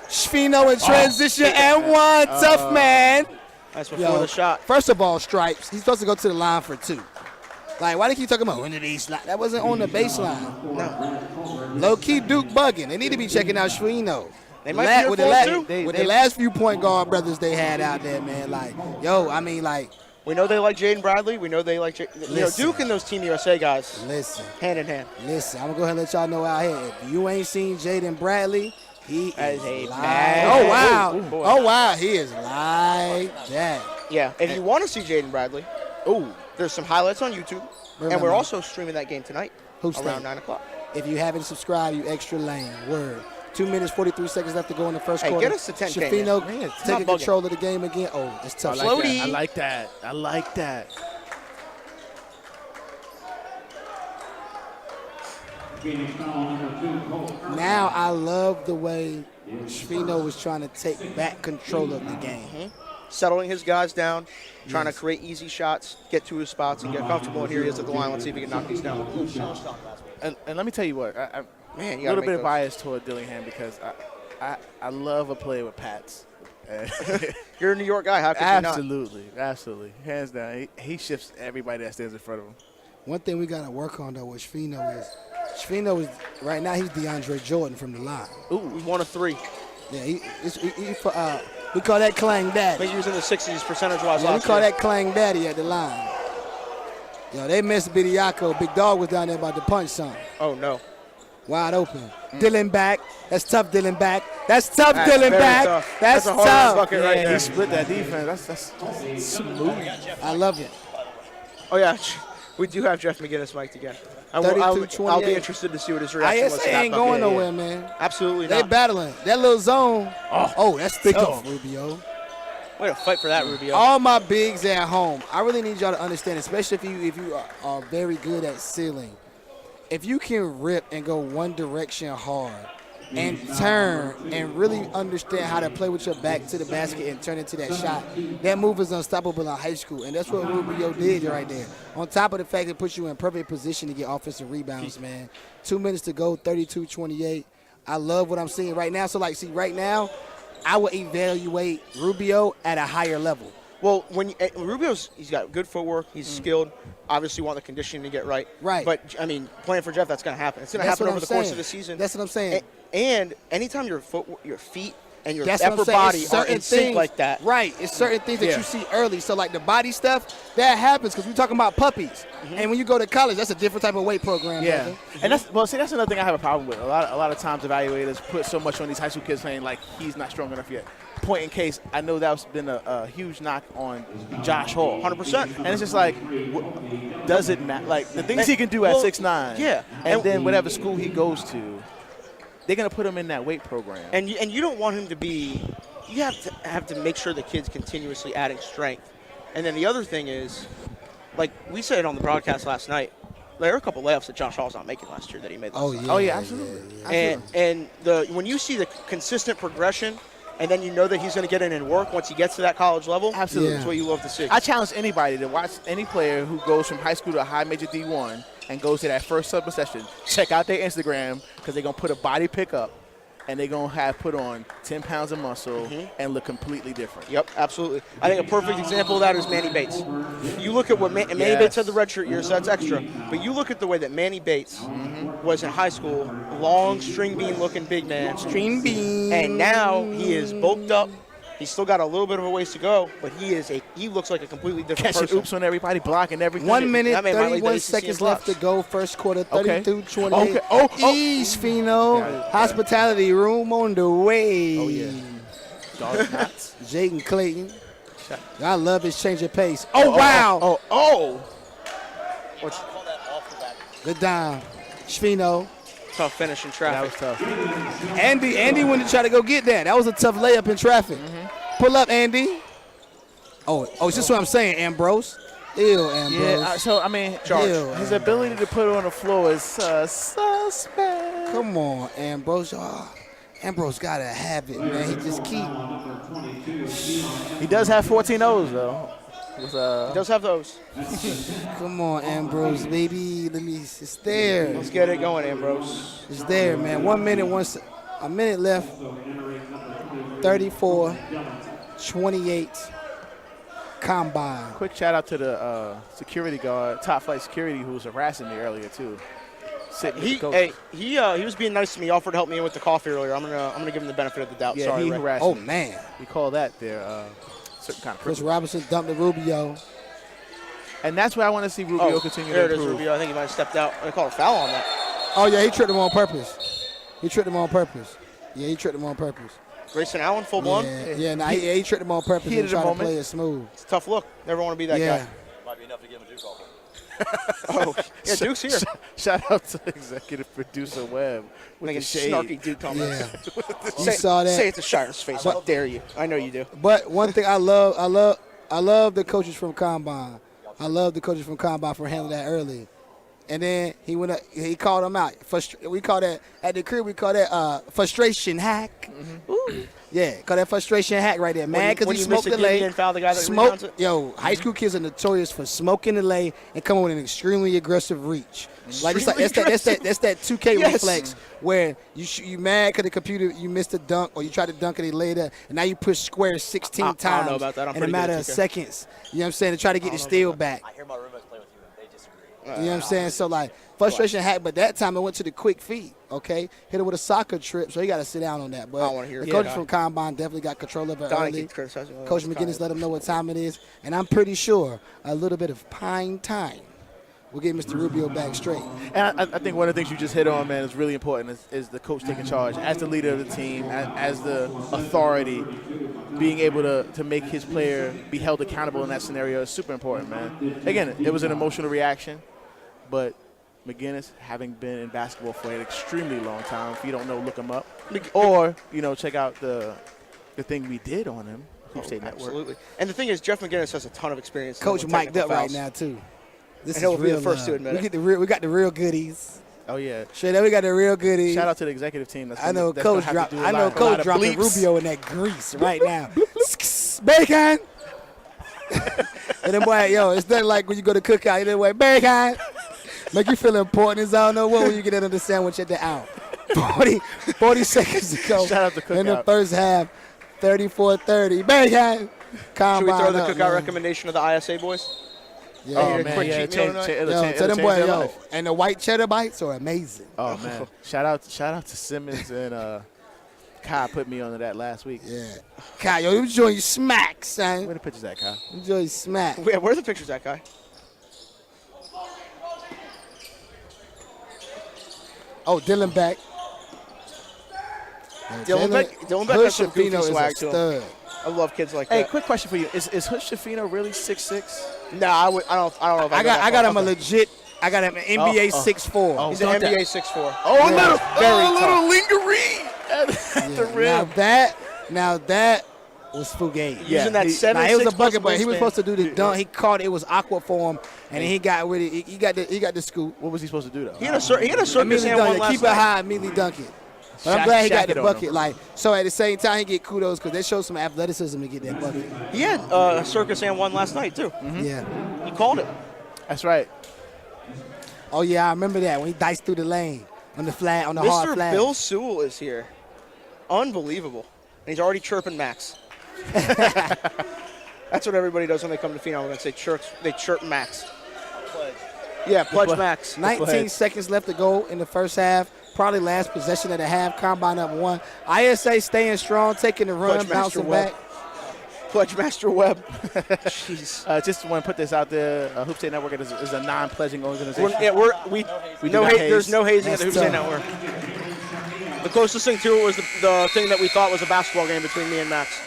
Schifino in transition and one. Tough man. That's before the shot. First of all, stripes. He's supposed to go to the line for 2. Like, why do you keep talking about on the baseline? That wasn't on the baseline. No. Low-key Duke bugging. They need to be checking out Schifino. They might be here with for it, too. the last few point guard brothers they had out there, man. Like, yo, I mean, like. We know they like Jaden Bradley. We know they like Duke and those Team USA guys. Listen. Hand in hand. Listen, I'm going to go ahead and let y'all know out here. If you ain't seen Jaden Bradley, he is a like. man. Oh, wow. Ooh, boy. Oh, wow. He is like that. Yeah. If you want to see Jaden Bradley, there's some highlights on YouTube. And we're also streaming that game tonight around 9 o'clock. If you haven't subscribed, you extra lame. Word. 2 minutes, 43 seconds left to go in the first quarter. Get us to 10K. Schifino taking control of the game again. Oh, it's tough. Floaty. I like that. I like that. Now I love the way Schifino was trying to take back control of the game. Settling his guys down, trying to create easy shots, get to his spots, and get comfortable. And here he is at the line. Let's see if he can knock these down. And let me tell you what, Man, a you little gotta bit make of bias toward Dillingham because I love a player with Pats. You're a New York guy. How could you not? Absolutely. Hands down. He shifts everybody that stands in front of him. One thing we got to work on, though, with Schifino is right now he's DeAndre Jordan from the line. Ooh, he's 1 of 3. Yeah, we call that Clang I Daddy. think he was in the 60s percentage-wise Yeah, we last call year. that Clang Daddy at the line. Yo, they missed Bediako. Big Dog was down there about to punch something. Oh, no. Wide open. Dylan back. That's tough, Dylan back. That's tough, That's Dylan very back. tough. That's That's a hard tough. bucket right there. He split that defense. That's smooth. I love it. Oh, yeah. We do have Jeff McGinnis mic'd again. I'll 32-28. be interested to see what his reaction was. ISA ain't going nowhere, man. Absolutely They not. battling. That little zone. Oh, that's Big tough, dog. Rubio. Way to fight for that, Rubio. All my bigs at home, I really need y'all to understand, especially if you are very good at sealing. If you can rip and go one direction hard and turn and really understand how to play with your back to the basket and turn into that shot, that move is unstoppable in high school, and that's what Rubio did right there. On top of the fact it puts you in perfect position to get offensive rebounds, man. 2 minutes to go, 32-28. I love what I'm seeing right now. So, right now, I would evaluate Rubio at a higher level. Well, he's got good footwork. He's skilled. Obviously, want the conditioning to get right. Right. But, I mean, playing for Jeff, that's going to happen. It's going to happen over the course of the season. That's what I'm saying. And anytime your feet and your That's what upper I'm saying. body It's are certain in sync things like that. Right. It's certain things that you see early. So, like the body stuff, that happens because we're talking about puppies. And when you go to college, that's a different type of weight program. Yeah, brother. and that's another thing I have a problem with. A lot of times evaluators put so much on these high school kids saying like he's not strong enough yet. Point in case, I know that's been a huge knock on Josh Hall. 100%. And it's just like, does it matter? Like the things he can do at 6'9", yeah, and then whatever school he goes to, they're gonna put him in that weight program. And you don't want him to be you have to make sure the kid's continuously adding strength. And then the other thing is, like we said on the broadcast last night, there are a couple layups that Josh Hall's not making last year that he made last night. Oh, yeah, absolutely. And when you see the consistent progression, and then you know that he's going to get in and work once he gets to that college level, absolutely, that's what you love to see. I challenge anybody to watch any player who goes from high school to a high major D1 and goes to that first summer session. Check out their Instagram because they're going to put a body pick up, and they're going to have put on 10 pounds of muscle and look completely different. Yep, absolutely. I think a perfect example of that is Manny Bates. You look at what Manny Bates had the redshirt year, so that's extra. But you look at the way that Manny Bates was in high school, long string bean looking big man. String bean. And now he is bulked up. He's still got a little bit of a ways to go, but he looks like a completely different person. Catching oops on everybody, blocking everything. 1 minute, 31 seconds left to go. First quarter, 30 through 28. Okay. Schifino. Yeah. Hospitality room on the way. Oh, yeah. Dog knots. Jaden Clayton. I love his change of pace. Oh, wow. Good down. Schifino. Tough finish in traffic. That was tough. Andy went to try to go get that. That was a tough layup in traffic. Pull up, Andy. Oh, it's just what I'm saying, Ambrose. Ew, Ambrose. Yeah, so, I mean, his ability to put it on the floor is suspect. Come on, Ambrose. Oh, Ambrose got to have it, man. He just keep. He does have 14 O's, though. He does have those. Come on, Ambrose, baby. It's there. Let's get it going, Ambrose. It's there, man. 1 minute, a minute left. 34-28. Combine. Quick shout out to the security guard, top flight security, who was harassing me earlier too. He was being nice to me. He offered to help me in with the coffee earlier. I'm gonna give him the benefit of the doubt. Yeah, Sorry, he Ray. harassed Oh me. man. We call that their certain kind of Chris privilege. Robinson dumped the Rubio. And that's where I want to see Rubio continue there to it is, improve. Rubio. I think he might have stepped out. They called a foul on that. Oh yeah, he tricked him on purpose. He tricked him on purpose. Yeah, he tricked him on purpose. Grayson Allen, full blown. He tricked him on purpose and tried to play it smooth. It's a tough look. Never want to be that guy. Might be enough to give him a Duke offer. Oh, yeah, Duke's here. Shout out to executive producer Webb with Like the a shade. snarky Duke comment. Yeah. You saw that. Say it to Shire's face. How dare you? I know you do. But one thing I love the coaches from Combine. I love the coaches from Combine for handling that early. And then he went up, he called him out. We call that at the crib. We call that frustration hack. Ooh. Yeah, call that frustration hack right there, man. Because he smoked the lay. High school kids are notorious for smoking the lay and coming with an extremely aggressive reach. That's that 2K reflex where you mad because the computer you missed a dunk or you tried to dunk and they laid up and now you push square 16 times I don't know about that. in a matter of seconds. You know what I'm saying? To try to get the steal back. I hear my roommates play with you and they disagree. You know what I'm saying? So, like, frustration hack, but that time it went to the quick feet, okay? Hit it with a soccer trip, so you got to sit down on that. But I don't want to hear the it. coaches from Combine definitely got control of it early. Coach McGinnis let him know what time it is. And I'm pretty sure a little bit of pine time will get Mr. Rubio back straight. And I think one of the things you just hit on, man, is really important is the coach taking charge. As the leader of the team, as the authority, being able to make his player be held accountable in that scenario is super important, man. Again, it was an emotional reaction, but McGinnis, having been in basketball for an extremely long time, if you don't know, look him up. Or, check out the thing we did on him, HoopStateNetwork. Absolutely. And the thing is, Jeff McGinnis has a ton of experience. Coach mic'd up right now, too. This and he'll is be the first to admit it. We got the real goodies. Oh, yeah. Straight up, we got the real goodies. Shout out to the executive team. I know Coach dropping Rubio in that grease right now. Bacon! And then, boy, it's nothing like when you go to cookout. Then, boy, bacon! Make you feel important as I don't know what when you get another sandwich at the out. 40 seconds to go. Shout out to cookout. In the first half, 34-30. Bacon! Should we throw the cookout recommendation of the ISA boys? Yeah. Oh, man, yeah. Tell them boys, and the white cheddar bites are amazing. Oh, man. Shout out to Simmons and Kai put me onto that last week. Yeah. Kai, you enjoy your smack, son. Where the pictures at, Kai? Enjoy your smack. Where are the pictures at, Kai? Oh, Dylan back. Dylan Beck has some goofy Hood-Schifino swag is a to him. stud. I love kids like Hey, that. quick question for you: Is Hood-Schifino really 6'6"? Nah, I don't know if I got him a legit. I got him an NBA 6'4". He's an NBA 6'4". Oh, very little lingering at the rim. Now that was Fugate. Using that 7-6 Nah, it was a bucket, but he was wingspan. supposed to do the dunk. He caught it. It was awkward for him, and then he got with it. He got the scoop. What was he supposed to do, though? He had a circus Immediately and dunk one it. last Keep it night. high, immediately dunk it. But I'm glad he got Shack it the on bucket. him. Like, so at the same time, he get kudos because they showed some athleticism to get that bucket. He had a circus and one last night, too. Yeah. He called it. That's right. Oh yeah, I remember that when he diced through the lane on the flat on the hard Mr. flag. Bill Sewell is here. Unbelievable. And he's already chirping Max. That's what everybody does when they come to Phenom. When they chirp Max. Pledge. Yeah, pledge Max. 19 seconds left to go in the first half. Probably last possession of the half. Combine up 1. ISA staying strong, taking the run, Pledge Master bouncing Webb. back. Pledge Master Webb. Jeez. Just want to put this out there. Hoop State Network is a non-pledging organization. We do not haze. there's no hazing at the That's Hoop State tough. Network. The closest thing to it was the thing that we thought was a basketball game between me and Max.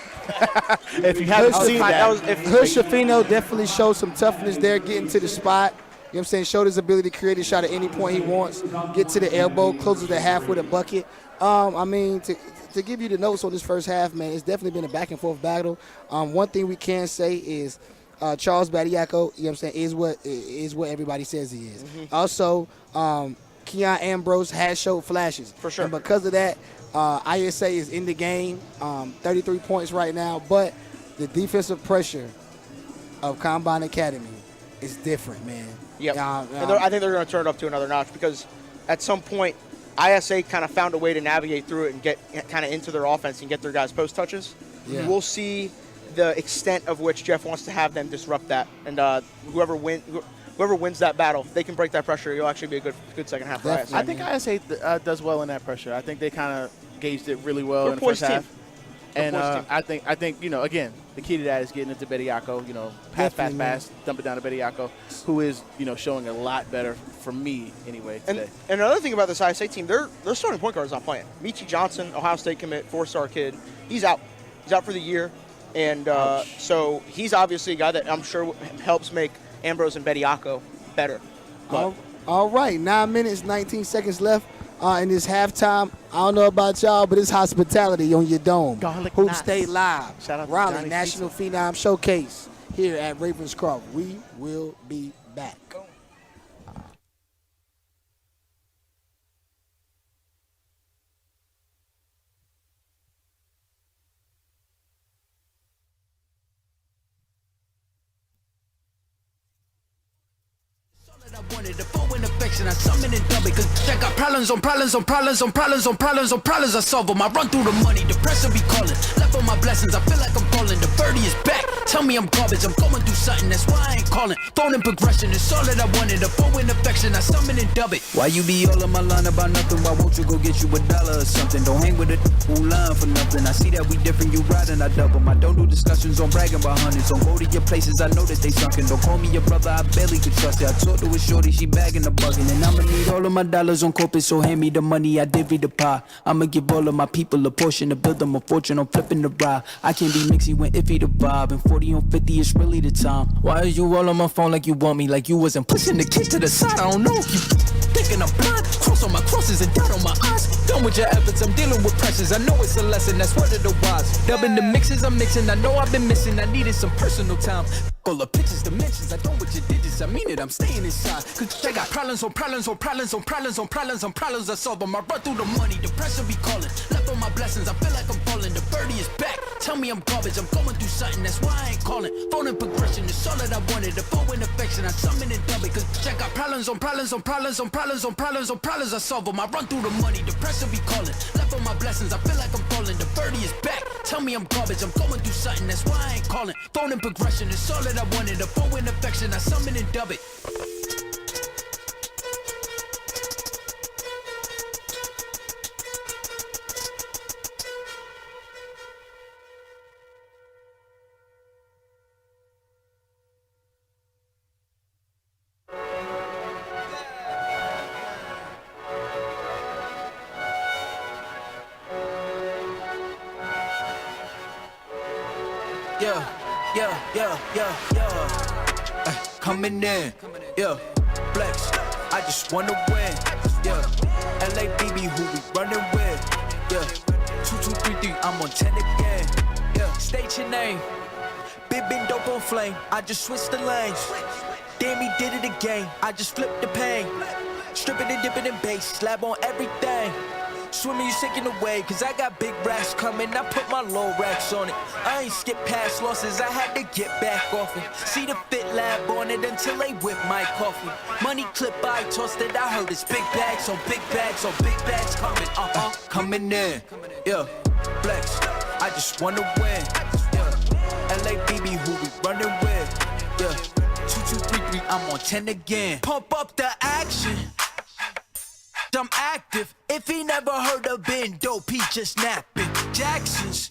If you haven't seen that, Hood-Schifino definitely showed some toughness there, getting to the spot. You know what I'm saying? Showed his ability to create a shot at any point he wants. Get to the elbow, closes the half with a bucket. I mean, to give you the notes on this first half, man, it's definitely been a back and forth battle. One thing we can say is Charles Badiako, you know what I'm saying, is what everybody says he is. Mm-hmm. Also, Keon Ambrose has showed flashes. For sure. And because of that, ISA is in the game, 33 points right now, but the pressure of Combine Academy is different, man. Yep. And I think they're going to turn it up to another notch because at some point, ISA kind of found a way to navigate through it and get kind of into their offense and get their guys post touches. Yeah. We'll see the extent of which Jeff wants to have them disrupt that. And whoever wins that battle, if they can break that pressure, it'll actually be a good second half for ISA. I think ISA does well in that pressure. I think they kind of gauged it really well They're in the first poised half. team. And They're poised team. I think again, the key to that is getting into Bediako. Pass, dump it down to Bediako, who is showing a lot better for me anyway today. And another thing about this ISA team, their starting point guard is not playing. Mekhi Johnson, Ohio State commit, 4-star kid, he's out. He's out for the year. And so he's obviously a guy that I'm sure helps make Ambrose and Bediako better. All right, 9 minutes, 19 seconds left in this halftime. I don't know about y'all, but it's hospitality on your dome. Garlic Hoop knots. State Live, Shout out to Raleigh Johnny National Phenom Showcase here at Ravenscroft. We will be back. I wanted a foe in affection, I summon and dub it. Cause I got problems on problems on problems on problems on problems on problems. I solve them. I run through the money, the pressure be calling. Left on my blessings, I feel like I'm falling. The birdie is back. Tell me I'm garbage, I'm going through something, that's why I ain't calling. Phone in progression, it's all that I wanted. A foe in affection, I summon and dub it. Why you be all on my line about nothing? Why won't you go get you $1 or something? Don't hang with it, who line for nothing. I see that we different, you riding, I double. I don't do discussions on bragging about hundreds. Don't go to your places, I know that they sunken. Don't call me your brother, I barely could trust it. I talked to a shorty, she bagging the bugging. And I'ma need all of my dollars on corporate, so hand me the money, I divvy the pie. I'ma give all of my people a portion to build them a fortune. I'm flipping the ride. I can't be mixy when iffy the vibe. And 40 on 50 is really the time. Why is you all on my phone like you want me? Like you wasn't pushing the kid to the side. I don't know if you thinking I'm blind. Cross on my crosses and dot on my eyes. Done with your efforts, I'm dealing with pressures. I know it's a lesson, that's word of the wise. Dubbing the mixes I'm mixing, I know I've been missing. I needed some personal time. All the pictures, dimensions, I don't with your digits. I mean it, I'm staying inside. Cause I got problems on problems on problems on problems on problems on problems. I solve them. I run through the money, the pressure be calling. Left on my blessings, I feel like I'm falling. The birdie is back. Tell me I'm garbage, I'm going through something, that's why I ain't calling. Phone in progression, it's all that I wanted. The foe in affection, I summon and dub it. Cause I got problems on problems on problems on problems on problems on problems. I solve them. I run through the money, the pressure be calling. Left on my blessings, I feel like I'm falling. The birdie is back. Tell me I'm garbage, I'm going through something, that's why I ain't calling. Phone in progression, it's all that I wanted. The foe in affection, I summon and dub it. Coming in, yeah, flex, I just wanna win, yeah, LA BB who we running with, yeah, 2, 2, 3, 3, I'm on 10 again, yeah, State your name. Been dope on flame. I just switched the lanes. Damn, he did it again. I just flipped the pain. Stripping and dipping in bass. Slab on everything. Swimming, you sinking away, cause I got big racks coming. I put my low racks on it. I ain't skip past losses, I had to get back off it. See the fit lab on it until they whip my coffee. Money clip, I tossed it, I heard it's big bags on big bags on big bags coming, coming in. Yeah, flex, I just wanna win. Yeah, LABB, who we running with. Yeah, 2, 2, 3, 3, I'm on 10 again. Pump up the action. I'm active. If he never heard of been dope, he just napping. Jackson's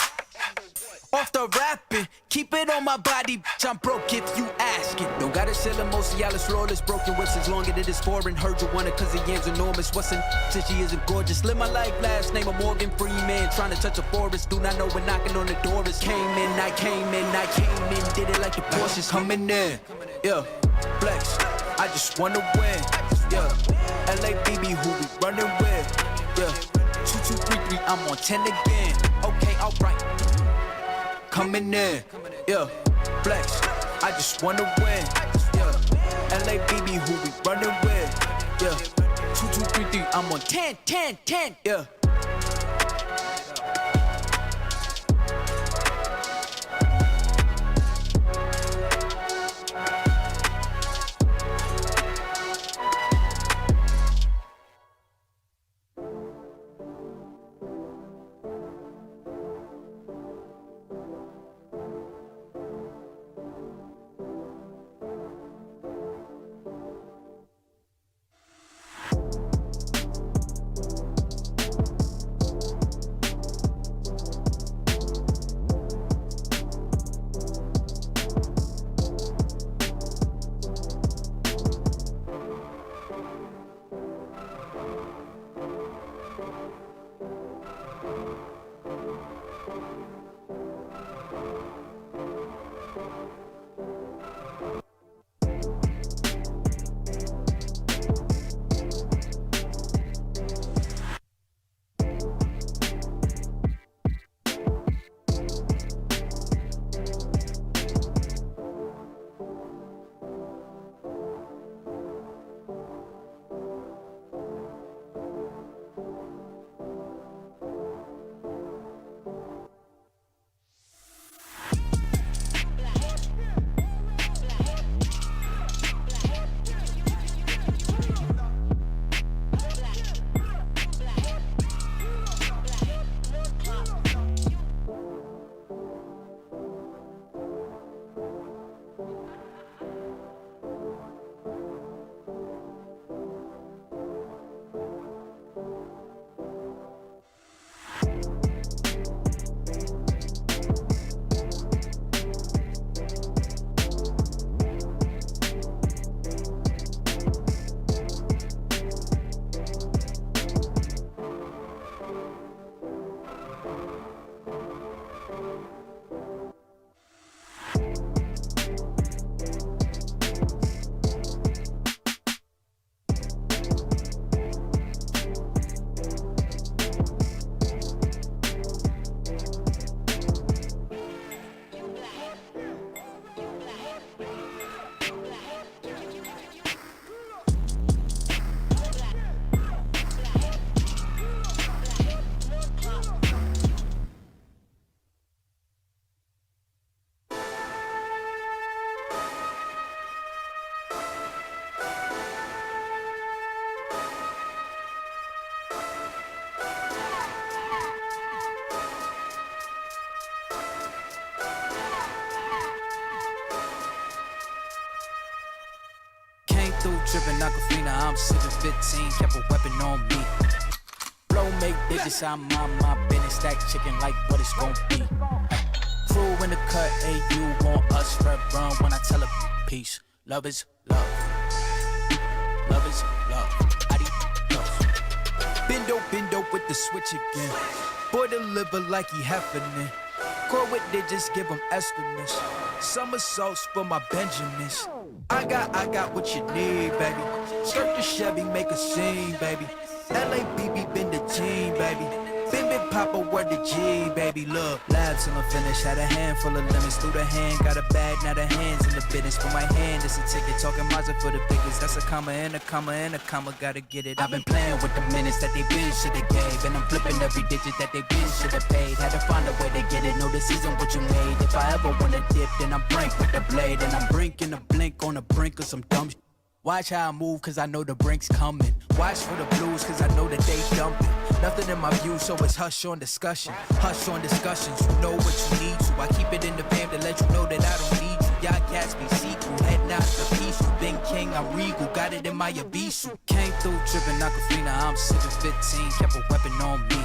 off the rapping. Keep it on my body, bitch, I'm broke if you asking. Don't gotta sell a Mosialis flawless. Broken whips as long as it is foreign. Heard you want it cause the yam's enormous. What's in since she isn't gorgeous? Live my life, last name of Morgan Freeman. Trying to touch a forest. Do not know when knocking on the door is. Came in, I came in. Did it like the Porsches coming in. Yeah, flex, I just wanna win. Yeah, LABB, who we running with. Yeah, 2, 2, 3, 3, I'm on 10 again. Okay, alright. Coming in. Yeah, flex, I just wanna win. Yeah, LABB, who we running with. Yeah, 2, 2, 3, 3, I'm on 10, 10, 10. Yeah. Through tripping Aquafina, I'm sipping 15, kept a weapon on me. Blow make digits, I'm on my business, stack chicken like what it's gon' be. Crew in the cut, hey, you want us red run when I tell a peace. Love is love. Love is love. Adios. Bendo with the switch again. Boy deliver like he happening. Core with digits, give him estimates. Somersaults for my Benjamins. I got what you need, baby. Skirt the Chevy, make a scene, baby. LABB been the team, baby. Bim bim papa, word to G, baby, look. Labs till I'm finished, had a handful of lemons through the hand. Got a bag, now the hands in the business. For my hand, it's a ticket, talking Mazda for the biggest. That's a comma and a comma and a comma, gotta get it. I've been playing with the minutes that they been shoulda gave. And I'm flipping every digit that they been shoulda paid. Had to find a way to get it, no, this isn't what you made. If I ever wanna dip, then I'm brink with the blade. And I'm brinking a blink on the brink of some dumb shit. Watch how I move, cause I know the brink's coming. Watch for the blues, cause I know that they dumping. Nothing in my view, so it's hush on discussion. Hush on discussions, you know what you need to. I keep it in the fam to let you know that I don't need you. Y'all cats be see-through, heading out to peace. Been king, I'm regal, got it in my Abisu. Came through tripping Aquafina, I'm 715, kept a weapon on me.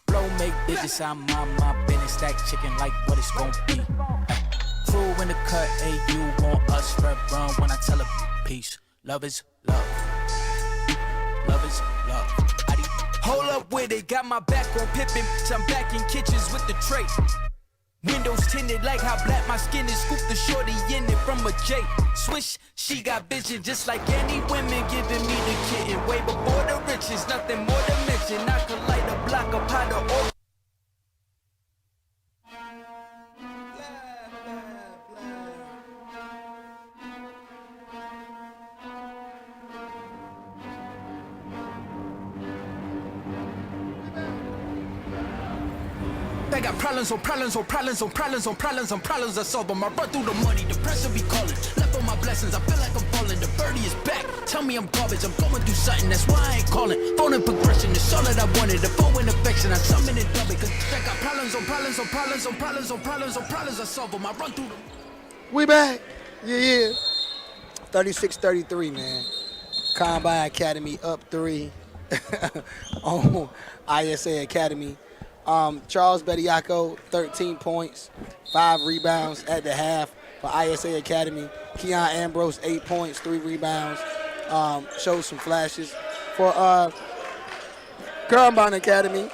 Blow make digits, I'm on my business. Stack chicken like what it's gon' be. Crew in the cut, hey, you want us red run when I tell her peace. Love is love. Love is love. Hold up with it, got my back on Pippin. I'm back in kitchens with the tray. Windows tinted like how black my skin is. Scoop the shorty in it from a J. Swish, she got vision just like any women giving me the kitten. Way before the riches, nothing more to mention. I could light a block of powder or I got problems on problems on problems on problems on problems on problems I solve them. I run through the money, the pressure be calling. Left on my blessings, I feel like I'm falling. The birdie is back, tell me I'm garbage. I'm going through something, that's why I ain't calling. Phone and progression, it's all that I wanted. The phone and affection, I summon it double. Cause I got problems on problems on problems on problems on problems on problems I solve them. I run through them. We back. Yeah. 36-33, man. Combine Academy up 3 on ISA Academy. Charles Bediako, 13 points, 5 rebounds at the half for ISA Academy. Keon Ambrose, 8 points, 3 rebounds. Showed some flashes. For Combine Academy,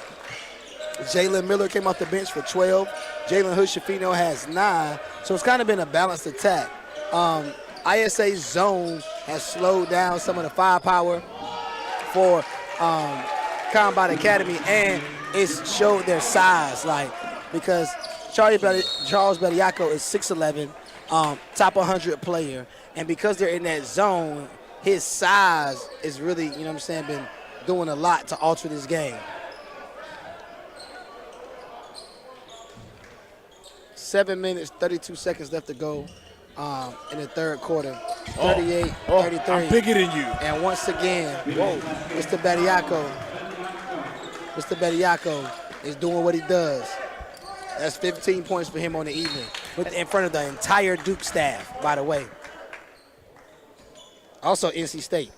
Jalen Miller came off the bench for 12. Jalen Hood-Schifino has 9. So it's kind of been a balanced attack. ISA's zone has slowed down some of the firepower for Combine Academy, and it's showed their size, like, because Charles Bediako is 6'11", top 100 player, and because they're in that zone, his size is really, you know what I'm saying, been doing a lot to alter this game. 7 minutes, 32 seconds left to go in the third quarter. 38-33. I'm bigger than you. And once again, Mr. Bediako is doing what he does. That's 15 points for him on the evening, in front of the entire Duke staff, by the way. Also NC State.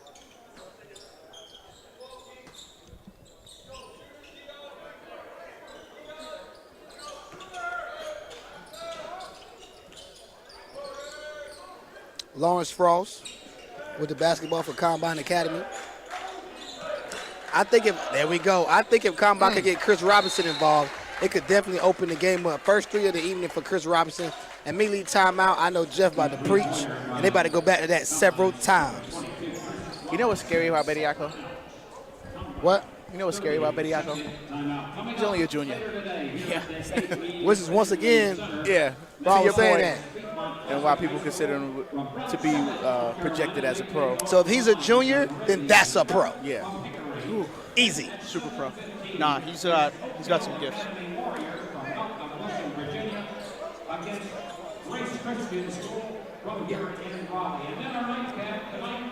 Lawrence Frost with the basketball for Combine Academy. I think if Combine could get Chris Robinson involved, it could definitely open the game up. First 3 of the evening for Chris Robinson. Immediately timeout. I know Jeff about to preach, and they about to go back to that several times. You know what's scary about Bediako? What? You know what's scary about Bediako? He's only a junior. Yeah. Which is once again, yeah. why I was saying that. And why people consider him to be projected as a pro. So if he's a junior, then that's a pro. Yeah. Ooh, easy. Super pro. Nah, he's got some gifts. Yeah.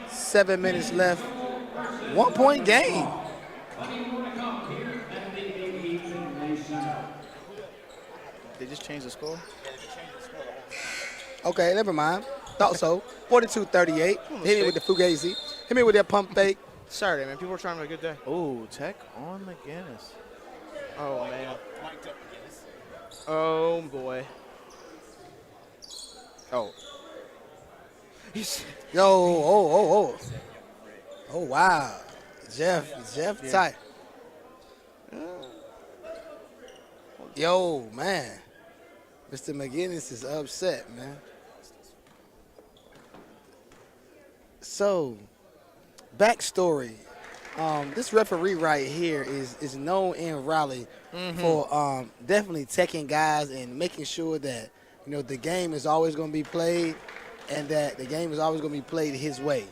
7 minutes left. 1 point game. They just changed the score? Okay, never mind. Thought so. 42-38. Hit me with the Fugazi. Hit me with that pump fake. Saturday, man. People are trying to have a good day. Oh, Tech on McGinnis. Oh, man. Oh, boy. Oh. Yo, oh, wow. Jeff yeah. tight. Yo, man. Mr. McGinnis is upset, man. So, backstory this referee right here is known in Raleigh for definitely taking guys and making sure that, the game is always going to be played and that the game is always going to be played his way.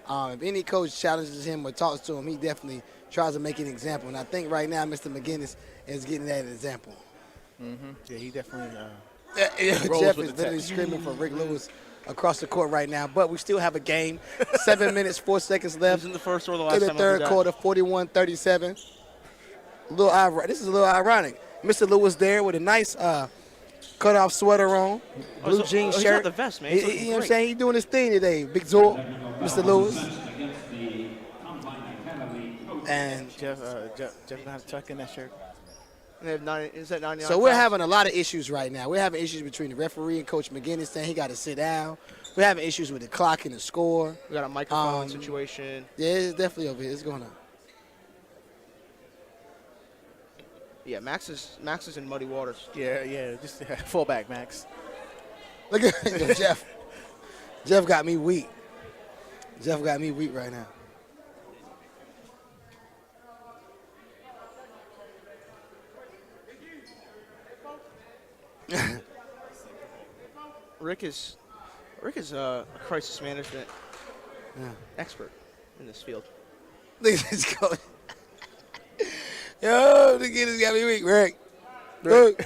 If any coach challenges him or talks to him, he definitely tries to make an example. And I think right now Mr. McGinnis is getting that example. Yeah, he definitely Jeff is literally screaming for Rick Lewis across the court right now, but we still have a game. 7 minutes, 4 seconds left. This is the first or the last in the time third quarter, 41-37. This is a little ironic. Mr. Lewis there with a nice cut-off sweater on, blue jean he's shirt. got the vest, man. You know what I'm saying? He's doing his thing today. Big Zor, Mr. Lewis. And Jeff know how to tuck in that shirt. They have 99 so we're fouls. having a lot of issues right now. We're having issues between the referee and Coach McGinnis saying he got to sit down. We're having issues with the clock and the score. We got a microphone situation. Yeah, it's definitely over here. It's going on. Yeah, Max is in muddy waters. Yeah, just fall back, Max. Look at Jeff. Jeff got me weak. Jeff got me weak right now. Rick is a crisis management expert in this field. Look at this going. Yo, the kid has got me weak, Rick. Look.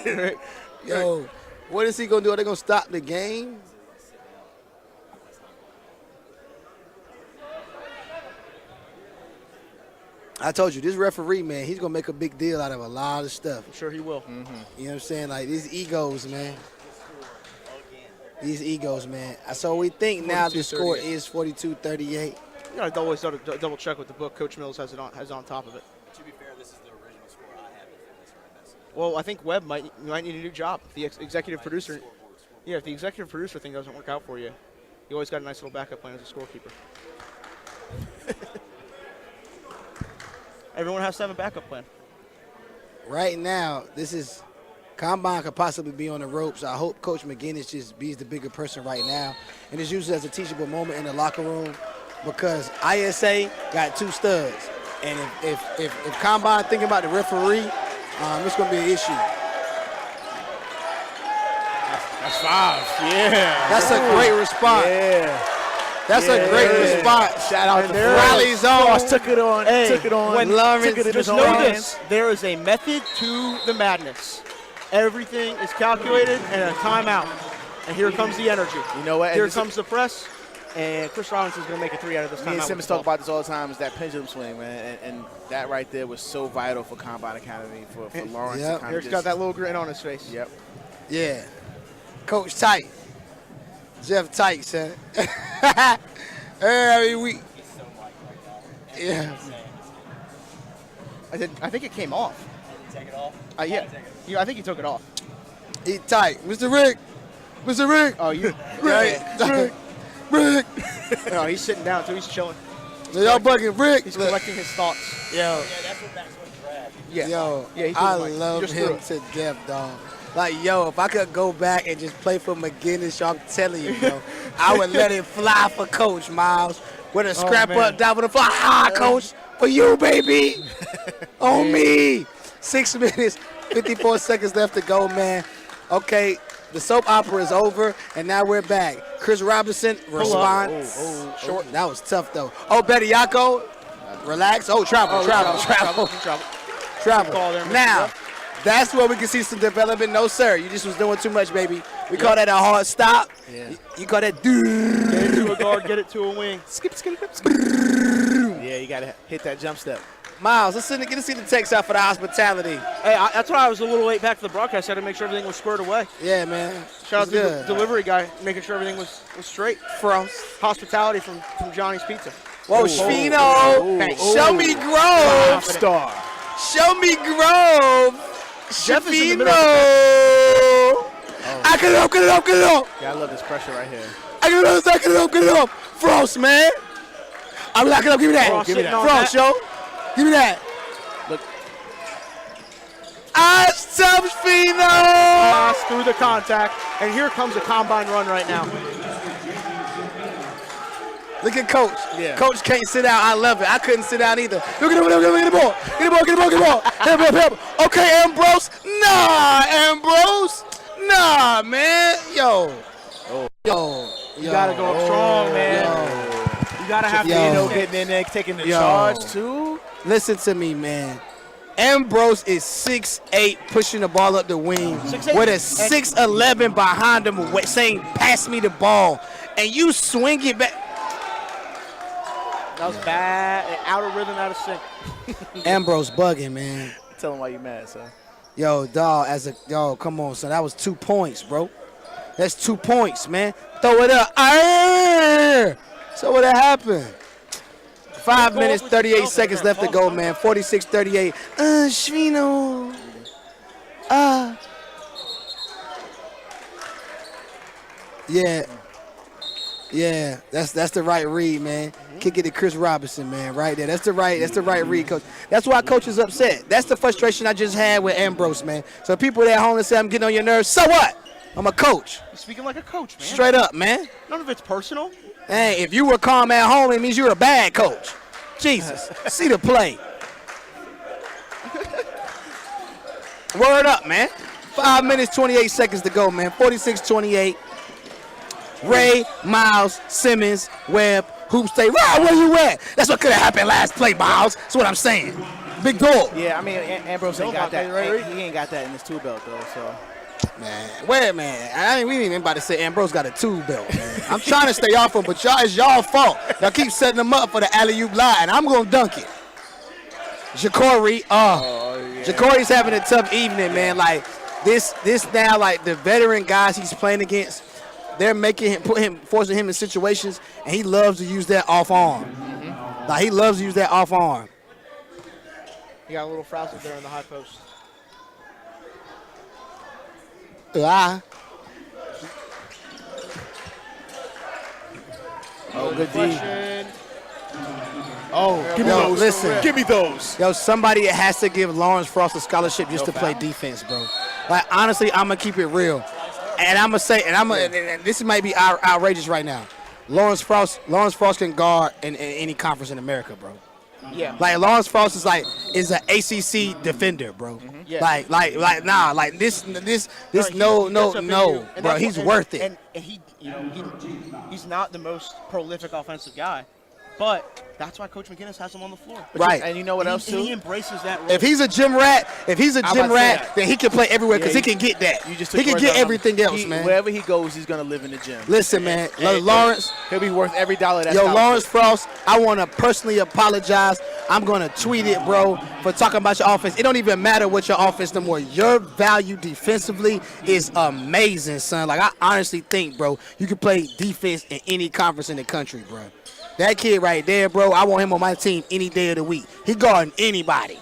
Rick. Yo, what is he going to do? Are they going to stop the game? I told you, this referee, man, he's going to make a big deal out of a lot of stuff. I'm sure he will. You know what I'm saying? Like, these egos, man. These egos, man. So we think now the score is 42-38. You got to always double check with the book. Coach Mills has on top of it. To be fair, this is the original score I have if this right. Well, I think Webb might need a new job. The executive producer. Yeah, if the executive producer thing doesn't work out for you, you always got a nice little backup plan as a scorekeeper. Everyone has to have a backup plan. Right now, Combine could possibly be on the ropes. I hope Coach McGinnis just be the bigger person right now and is used as a teachable moment in the locker room because ISA got 2 studs. And if Combine thinking about the referee, it's going to be an issue. That's 5. Yeah. That's a great response. Yeah. That's a great response. Shout out to Riley's on. Took it on. When Lawrence took it in his just own know hands. this, there is a method to the madness. Everything is calculated and a timeout. And here comes the energy. You know what? Here comes the press. And Chris Robinson's going to make a 3 out of this timeout. Me and Simmons talk about this all the time, is that pendulum swing, man. And that right there was so vital for Combine Academy, for Lawrence. Yep. To kind Eric's of got that little grin on his face. Yep. Yeah. Coach Tight. Jeff Tight, son. Every week. Yeah. I think it came off. Did you take it off? Yeah, I think he took it off. He tight. Mr. Rick. Mr. Rick. Oh, you. Rick. Rick. No, he's sitting down too. He's chilling. Y'all bugging Rick. He's collecting his thoughts. Yo. Yeah, that's what Maxwell grabbed. Yeah. Yo, Yeah, he I threw it, Mike. love He just him threw to death, dog. Like, yo, if I could go back and just play for McGinnis, I'm telling you, yo, I would let it fly for Coach Miles. With a scrap up, down with a fly. Coach, for you, baby. On me. 6 minutes, 54 seconds left to go, man. Okay, the soap opera is over, and now we're back. Chris Robinson responds. Short. That was tough, though. Oh, Bediako, relax. Oh, travel. Call there, Mr. Now, Rupp. that's where we can see some development. No, sir. You just was doing too much, baby. We call that a hard stop. Yeah. You call that Get it to a guard, get it to a wing. Skip. Yeah, you got to hit that jump step. Miles, let's get to see the text out for the hospitality. Hey, that's why I was a little late back to the broadcast. I had to make sure everything was squared away. Yeah, man. Shout out to the good. delivery guy, making sure everything was straight. Frost. Hospitality from Johnny's Pizza. Whoa, Schifino. Show me Grove. Star. Show me Grove. Jeff is in the Schifino. middle. I get it up. Yeah, I love this pressure right here. I get it up. Frost, man. I'm lock it up. Give me that. Frost Give me sitting that. on Frost, that. yo. Give me that. Look. Hood-Schifino. Through the contact, and here comes a combine run right now. Look at Coach. Yeah. Coach can't sit down. I love it. I couldn't sit down either. Look at the ball. Get the ball. Get the ball. Get the ball. Get the ball. Help. Okay, Ambrose. Nah, Ambrose. Nah, man. Yo. You gotta go up strong, man. You gotta have to getting in there, taking the charge too. Listen to me, man. Ambrose is 6'8", pushing the ball up the wing with a 6'11" behind him saying, pass me the ball. And you swing it back. That was bad. Out of rhythm, out of sync. Ambrose bugging, man. Tell him why you mad, son. Yo, dog, come on, son. That was 2 points, bro. That's 2 points, man. Throw it up. Arr! So what happened? 5 minutes, 38 seconds left to go, man. 46-38. Schifino. Yeah, that's the right read, man. Kick it to Chris Robinson, man, right there. That's the right read, Coach. That's why Coach is upset. That's the frustration I just had with Ambrose, man. So people at home that say I'm getting on your nerves, so what? I'm a coach. You're speaking like a coach, man. Straight up, man. None of it's personal. Hey, if you were calm at home, it means you're a bad coach. Jesus, see the play. Word up, man. 5 minutes, 28 seconds to go, man. 46-28. Ray, Miles, Simmons, Webb, Hoop State. Right, where you at? That's what could have happened last play, Miles. That's what I'm saying. Big dog. Yeah, I mean, Ambrose ain't got that. He ain't got that in his tool belt, though, so. Man, we ain't even about to say Ambrose got a two belt, man. I'm trying to stay off him, but it's y'all fault. Y'all keep setting him up for the alley-oop lie, and I'm going to dunk it. Jacori, Jacori's having a tough evening, man. Like, this now, like, the veteran guys he's playing against, they're forcing him in situations, and he loves to use that off arm. Mm-hmm. Like, he loves to use that off arm. He got a little frazzled there in the high post. Oh, good D. Oh, give me those. Listen. Give me those. Yo, somebody has to give Lawrence Frost a scholarship just to play defense, bro. Like, honestly, I'm going to keep it real. And I'm going to say, and this might be outrageous right now. Lawrence Frost can guard in any conference in America, bro. Yeah. Like, Lawrence Frost is an ACC defender, bro. Mm-hmm. Yeah. This bro. He's worth it. And he's not the most prolific offensive guy, but that's why Coach McGinnis has him on the floor. Right. And you know what else too? He embraces that role. If he's a gym rat, then he can play everywhere because he can get that. He can get everything else, man. Wherever he goes, he's gonna live in the gym. Listen, man, Lawrence, he'll be worth every dollar. That's Lawrence Frost, I want to personally apologize. I'm gonna tweet it, bro, for talking about your offense. It don't even matter what your offense no more. Your value defensively is amazing, son. Like, I honestly think, bro, you can play defense in any conference in the country, bro. That kid right there, bro, I want him on my team any day of the week. He guarding anybody.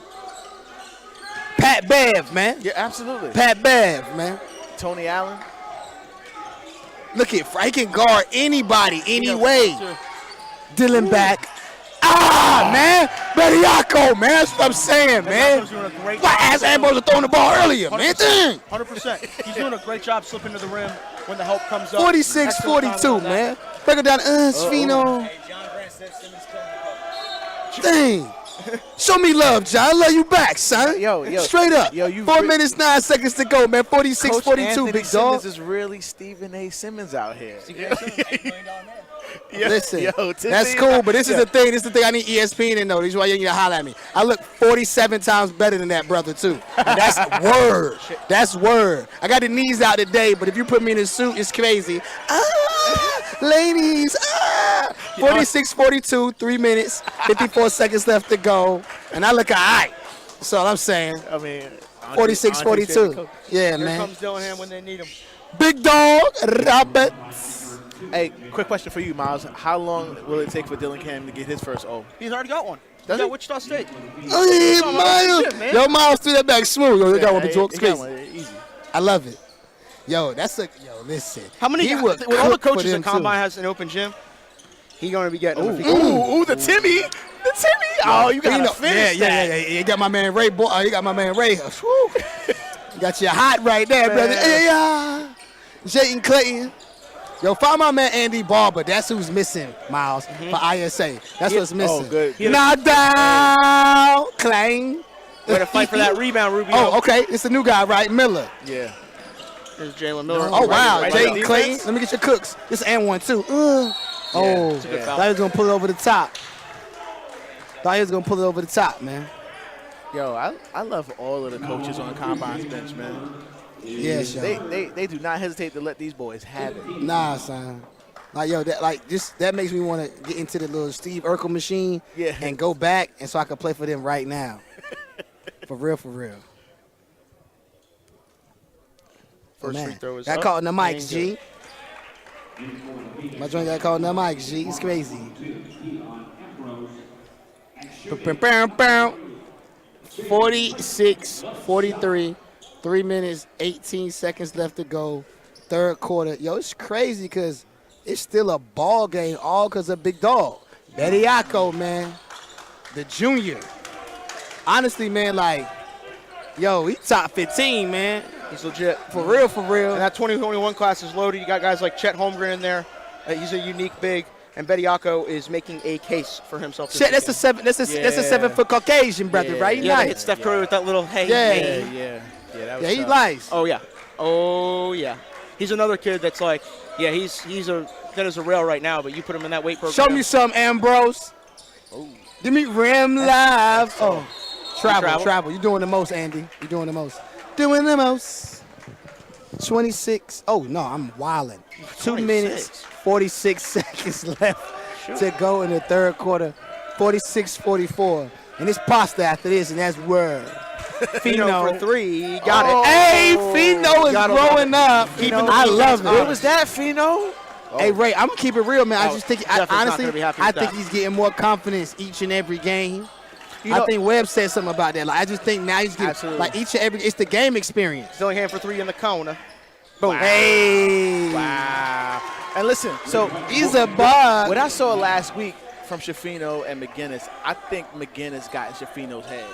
Pat Bev, man. Yeah, absolutely. Pat Bev, man. Tony Allen. Look at he can guard anybody, anyway. Dylan back. Man. Bediako, man. That's what I'm saying, man. Why ask Ambrose throwing the ball earlier, man? 100%. He's doing a great job slipping to the rim when the help comes up. 46-42, man. Break it down. Schifino. Hey, John Grant said Simmons killing the Dang. Show me love, John. I love you back, son. Yo. Straight up. 4 minutes, 9 seconds to go, man. 46-42, big dog. This is really Stephen A. Simmons out here. Listen, that's cool, but this is the thing. This is the thing I need ESPN to know. This is why you need to holler at me. I look 47 times better than that brother, too. And that's word. That's word. I got the knees out today, but if you put me in a suit, it's crazy. Ladies. 46-42, 3 minutes, 54 seconds left to go. And I look all right. That's all I'm saying. I mean, 46-42. Yeah, Here man. comes Dillingham when they need him. Big dog, Roberts. Hey, quick question for you, Miles. How long will it take for Dillingham to get his first O? He's already got one. Does He's he? got Wichita State. Hey, Miles. Yo, Miles threw that back smooth. Yo, they got one between He got one. Easy. I love it. Yo, listen. How many He with would all the cook for coaches them, at Combine too. has an open gym? He's going to be getting them. Ooh, the Timmy. The Timmy. Oh, you got to finish that. Yeah. You got my man Ray. You got my man Ray. Whew. You got you hot right there, brother. Hey, Jayton Clayton. Yo, find my man Andy Barber. That's who's missing, Miles, for ISA. That's what's missing. Oh, good. Knock down, clang. Way to fight for that rebound, Rubio. Oh, okay. It's the new guy, right? Miller. Yeah. There's Jalen Miller. Oh, wow. right Jay defense. Clayton. Let me get your cooks. This and one, too. Oh, it's a good foul. thought he was going to pull it over the top. Thought he was going to pull it over the top, man. Yo, I love all of the coaches on Combine's bench, man. Yeah, Shawn. They do not hesitate to let these boys have it. Nah, son. Like, yo, that makes me want to get into the little Steve Urkel machine and go back and so I can play for them right now. For real, for real. First free throw is got up. caught in the mics, G. My joint got caught in the mics, G. It's crazy. 46-43. 3 minutes, 18 seconds left to go. Third quarter. Yo, it's crazy because it's still a ball game, all because of Big Dog. Bediako, man. The junior. Honestly, man, like, yo, he top 15, man. He's legit. For real, for real. And that 2021 class is loaded. You got guys like Chet Holmgren in there. He's a unique big. And Bediako is making a case for himself. Shit, that's a 7-foot Caucasian brother, right? He Yeah, they nice. hit Steph Curry with that little hey. Yeah, that was he tough. nice. Oh yeah. He's another kid that's like, yeah, he's thin as a rail right now, but you put him in that weight program. Show me some, Ambrose. Give me Rim Live. Oh, travel. You're doing the most, Andy. You're doing the most. Doing the most. 26. Oh, no, I'm wilding. 2 minutes, 46 seconds left to go in the third quarter. 46-44. And it's pasta after this, and that's word. Fino for three. Got it. Hey, Fino is growing up. I love it. What was that, Fino? Hey, Ray, I'm going to keep it real, man. I just think, Jeff is not honestly, gonna be happy I with think that. he's getting more confidence each and every game. You know- I think Webb said something about that. Like, I just think now he's getting, Absolutely. like, each and every, it's the game experience. Dillingham for three in the corner. Boom. Hey. Wow. And listen, so He's a bug. what I saw last week from Schifino and McGinnis, I think McGinnis got in Schifino's head.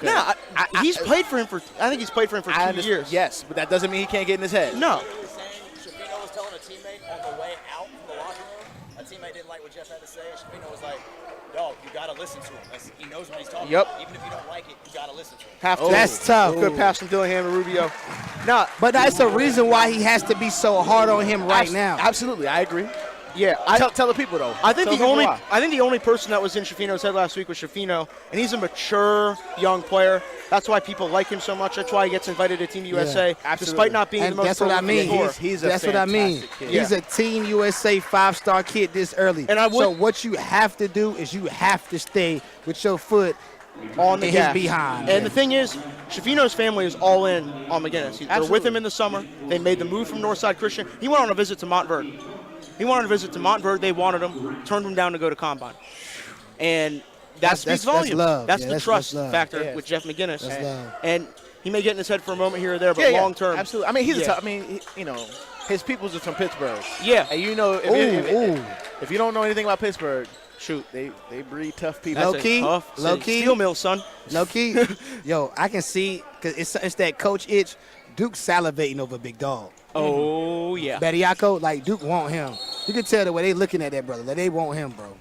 Yeah, he's played for him for. I think he's played for him for 2 years. Yes, but that doesn't mean he can't get in his head. No. Schifino was telling a teammate on the way out from the locker room, a teammate didn't like what Jeff had to say, and Schifino was like, dog, you got to listen to him. He knows what he's talking Yep. about. Even if you don't like it, you got to listen to him. Have to. That's tough. Good pass from Dillingham and Rubio. No, But that's a reason why he has to be so hard on him right now. Absolutely, I agree. yeah. Tell the people, though. I think Tell the people only why. person that was in Schifino's head last week was Schifino, and he's a mature young player. That's why people like him so much. That's why he gets invited to Team USA, absolutely. despite not being And the most that's what I prolific mean. scorer. He's a That's what I mean. fantastic kid. He's a Team USA 5-star kid this early. And I would- so what you have to do is you have to stay with your foot on the in gas. his behind. And the thing is, Schifino's family is all in on McGinnis. They're with Absolutely. him in the summer. They made the move from Northside Christian. He went on a visit to Montverde. They wanted him, turned him down to go to Combine. And that speaks volumes. love. That's Yeah, the that's trust love. factor Yeah. with Jeff McGinnis. That's love. And he may get in his head for a moment here or there, but long term. Absolutely. I mean, he's a Yeah. tough. I mean, his people's are from Pittsburgh. Yeah. And you know, if you don't know anything about Pittsburgh, shoot, they breed tough people. That's Low a key, tough low city. key. Steel mill, son. Low key, yo, I can see, because it's that coach itch. Duke's salivating over Big Dog. Oh, yeah. Bediako, like, Duke want him. You can tell the way they looking at that brother. Like, they want him, bro.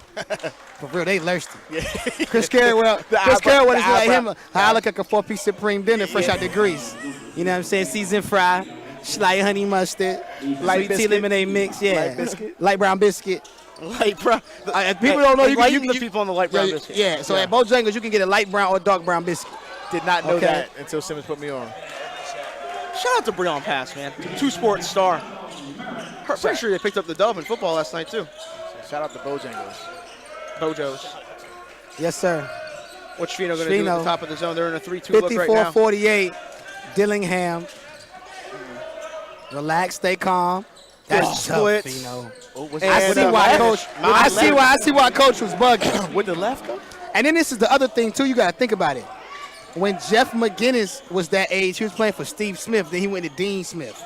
For real, they thirsty. Chris Carrawell is like him. I look like a 4-piece Supreme dinner fresh out the grease. You know what I'm saying? Seasoned fry, slight honey mustard, Light sweet tea biscuit. lemonade mix, yeah. Light biscuit. Light brown biscuit. Light brown. People don't know you Enlighten can the people on the light brown biscuit. Yeah, so at Bojangles, you can get a light brown or dark brown biscuit. Did not know Okay. that until Simmons put me on. Shout out to Breon Pass, man. Two-sport star. Pretty sure they picked up the dub in football last night, too. Shout out to Bojangles. Bojos. Yes, sir. What's Schifino going to do at Schifino. the top of the zone? They're in a 3-2 look right now. 54-48, Dillingham. Relax, stay calm. That's tough, splits. Fino. And, I see why Coach was bugging. With the left, though? And then this is the other thing, too. You got to think about it. When Jeff McGinnis was that age, he was playing for Steve Smith. Then he went to Dean Smith.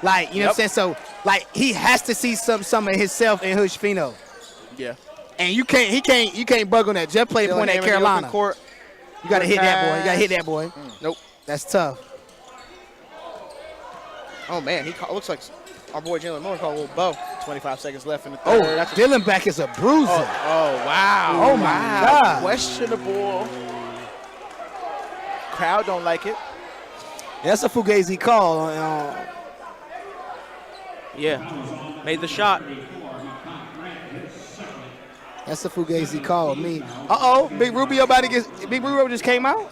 Like, you know what I'm saying? So, like, he has to see some of himself in Hood-Schifino. Yeah. And you can't bug on that. Jeff played point at Carolina. Court. You got to hit that boy. You got to hit that boy. Nope. That's tough. Oh, man. He looks like our boy Jalen Miller called a little bow. 25 seconds left in the Oh, third. Dylan back is a bruiser. Wow. Oh, my God. Questionable. Crowd don't like it. That's a Fugazi call. Yeah, made the shot. That's a Fugazi call. Big Rubio Big Rubio just came out?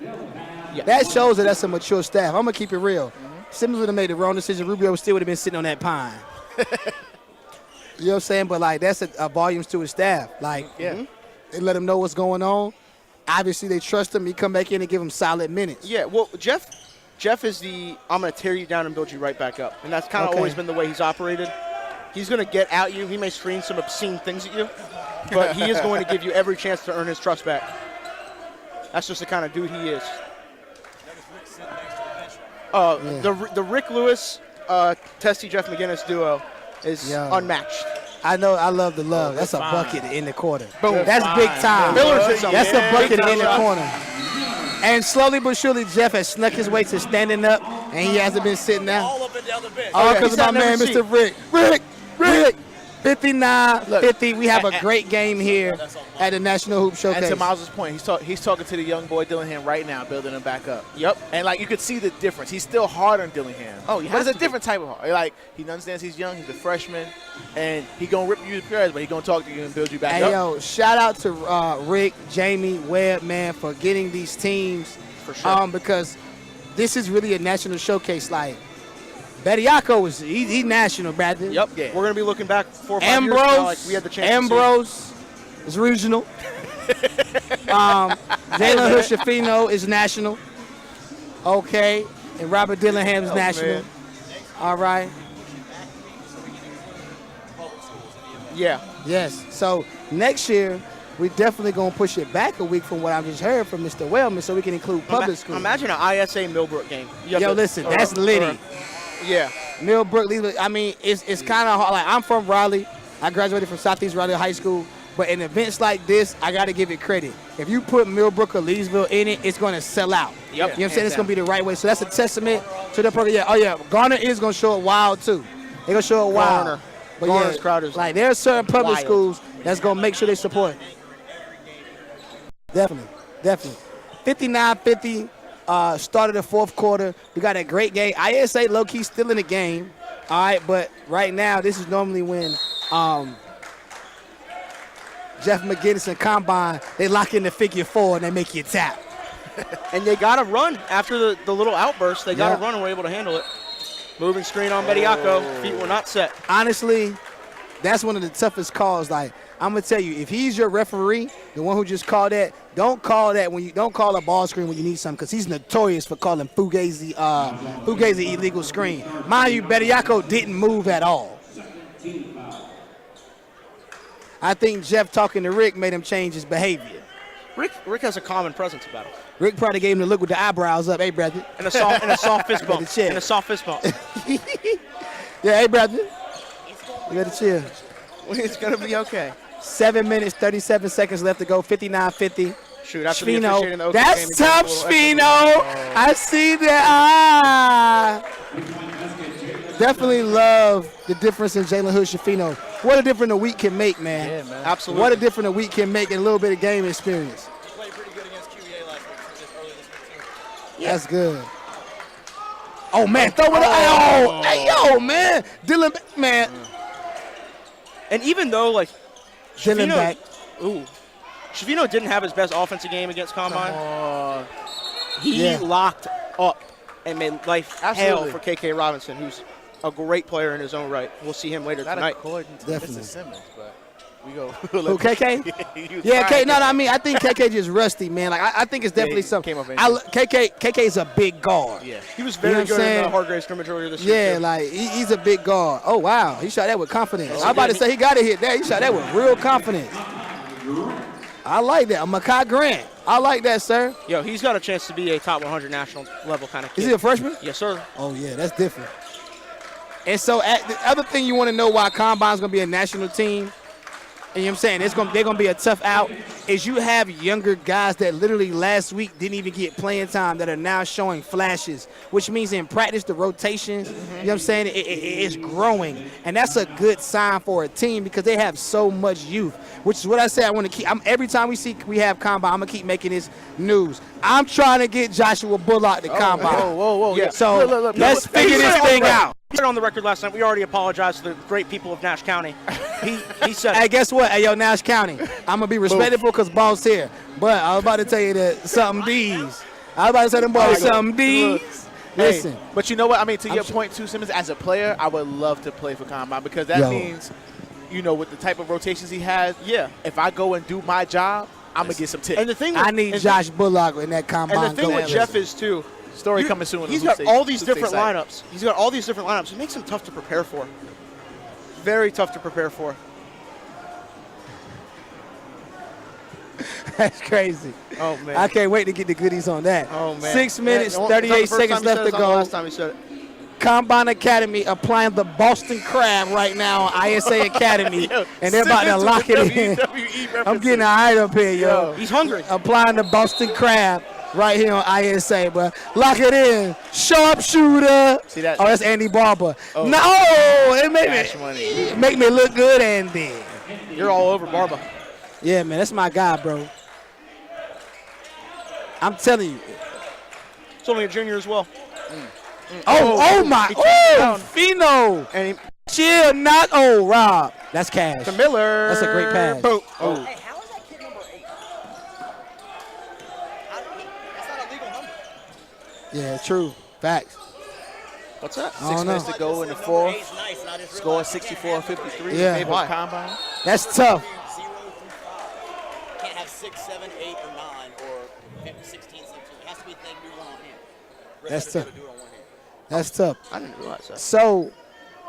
Yeah. That shows that that's a mature staff. I'm going to keep it real. Simmons would have made the wrong decision. Rubio still would have been sitting on that pine. You know what I'm saying? But, like, that's a volumes to his staff. Like, they let him know what's going on. Obviously, they trust him. He come back in and give him solid minutes. Yeah, well, Jeff is I'm going to tear you down and build you right back up. And that's kind of always been the way he's operated. He's going to get at you. He may scream some obscene things at you, but he is going to give you every chance to earn his trust back. That's just the kind of dude he is. The Rick Lewis, Testy Jeff McGinnis duo is unmatched. I know. I love the love. That's a bucket in the corner. Boom. That's big time. That's a bucket in the corner. And slowly but surely, Jeff has snuck his way to standing up, and he hasn't been sitting down. All up and down the bench. All because of my man, Mr. Rick. 59-50. We have a great game here at the National Hoop Showcase. And to Miles' point, he's talking to the young boy Dillingham right now, building him back up. Yep. And, like, you could see the difference. He's still hard on Dillingham. Oh, he but has it's a different type of hard. Like, he understands he's young. He's a freshman. And he going to rip you to prayers, but he going to talk to you and build you back Hey, up. yo, shout out to Rick, Jamie, Webb, man, for getting these teams. For sure. Because this is really a national showcase. Like, Bediako he's national, Bradley. Yep. Yeah. We're going to be looking back 4 or 5 years from now, like we had the chance Ambrose is regional. Jalen Hood-Schifino is national. Okay. And Robert Dillingham is national. Man. All right. Yeah. Yes. So next year, we're definitely going to push it back a week from what I just heard from Mr. Wellman so we can include public schools. Imagine an ISA Millbrook game. Yo, listen, that's litty. Yeah. Millbrook, I mean, it's kind of hard. Like, I'm from Raleigh. I graduated from Southeast Raleigh High School. But in events like this, I got to give it credit. If you put Millbrook or Leesville in it, it's going to sell out. Yep. You know what I'm saying? It's going to be the right way. So that's a testament to the program. Yeah. Oh, yeah. Garner is going to show it wild, too. They're going to show it wild. But Garner's crowd is like, there are certain public wild. schools that's going to make sure they support. Definitely. 59-50. Started the fourth quarter. We got a great game. ISA low-key still in the game. All right, but right now, this is normally when Jeff McGinnis and Combine, they lock in the figure four and they make you tap. And they got to run after the little outburst. They got to run and were able to handle it. Moving screen on Bediako. Feet were not set. Honestly, that's one of the toughest calls. Like, I'm going to tell you, if he's your referee, the one who just called that, don't call a ball screen when you need something because he's notorious for calling Fugazi illegal screen. Mind you, Bediako didn't move at all. I think Jeff talking to Rick made him change his behavior. Rick has a common presence about him. Rick probably gave him the look with the eyebrows up. Hey, brother. And a soft fist bump. And a soft fist bump. Yeah, hey, brother. You better chill. It's going to be okay. 7 minutes, 37 seconds left to go, 59-50. Shoot, after the officiating the Oakland That's game, tough, Schifino. I see that. Definitely love the difference in Jalen Hood-Schifino. What a difference a week can make, man. Yeah, man. Absolutely. What a difference a week can make in a little bit of game experience. He played pretty good against QEA last week, earlier this week, too. Yeah. That's good. Oh, man, throw it up. Hey, yo, man. Dylan, man. And even though, like, Dylan back. Schifino didn't have his best offensive game against Combine. He locked up and made life hell for KK Robinson, who's a great player in his own right. We'll see him later Not tonight. according to Definitely. Mr. Simmons, but we go. Who, KK? Yeah, K. No, I mean, I think KK just rusty, man. Like, I think it's definitely something. KK is a big guard. Yeah. He was very good in the Hargrave scrimmage earlier this year. Yeah, like, he's a big guard. Oh, wow. He shot that with confidence. I'm about to say he got to hit that. He shot that with real confidence. I like that. Mekhi Grant. I like that, sir. Yo, he's got a chance to be a top 100 national level kind of kid. Is he a freshman? Yes, sir. Oh, yeah, that's different. And so the other thing you want to know why Combine's going to be a national team, and you know what I'm saying, they're going to be a tough out, is you have younger guys that literally last week didn't even get playing time that are now showing flashes, which means in practice the rotations, you know what I'm saying, it's growing. And that's a good sign for a team because they have so much youth, which is what I said I want to keep. Every time we have combine, I'm going to keep making this news. I'm trying to get Joshua Bullock to combine. Whoa. Yeah. So Look, let's figure this thing out. He said on the record last night, we already apologized to the great people of Nash County. He said, Hey, guess what? Hey, yo, Nash County, I'm going to be respectful because boss here. But I was about to tell you that something D's. I was about to say them boys something D's. Listen. Hey, but you know what? I mean, to your point, too, Simmons, as a player, I would love to play for combine because that means, you know, with the type of rotations he has, if I go and do my job, I'm going to get some tips. And the thing I need Josh Bullock in that combine. And the thing with Jeff is, too, story coming soon. He's got all these different lineups. He's got all these different lineups. It makes him tough to prepare for. Very tough to prepare for. That's crazy. Oh, man. I can't wait to get the goodies on that. Oh, man. 6 minutes, 38 seconds left to go. Last time he said it. Combine Academy applying the Boston Crab right now on ISA Academy, and they're about to lock it in. I'm getting all right up here, yo. He's hungry. Applying the Boston Crab right here on ISA, bro. Lock it in. Sharpshooter. See that? Oh, that's Andy Barber. Oh. No, it make me look good, Andy. You're all over Barber. Yeah, man, that's my guy, bro. I'm telling you. He's only a junior as well. Oh my. Oh, Fino. And Chill, not. Oh, Rob. That's cash. to Miller. That's a great pass. Boom. Oh. Hey, how is that kid number 8? That's not a legal number. Yeah, true. Facts. What's that? I don't 6 minutes know. to go in the Number fourth. 8's nice, and I just Score realized you can't have 64-53 Yeah. in favor Why? of combine. That's tough. 0 through 5. You can't have 6, 7, 8, or 9, or 15, 16, 17. It has to be a thing do one on hand. That's Rest of tough. it, you gotta do it on one hand. That's tough. I didn't realize that. So,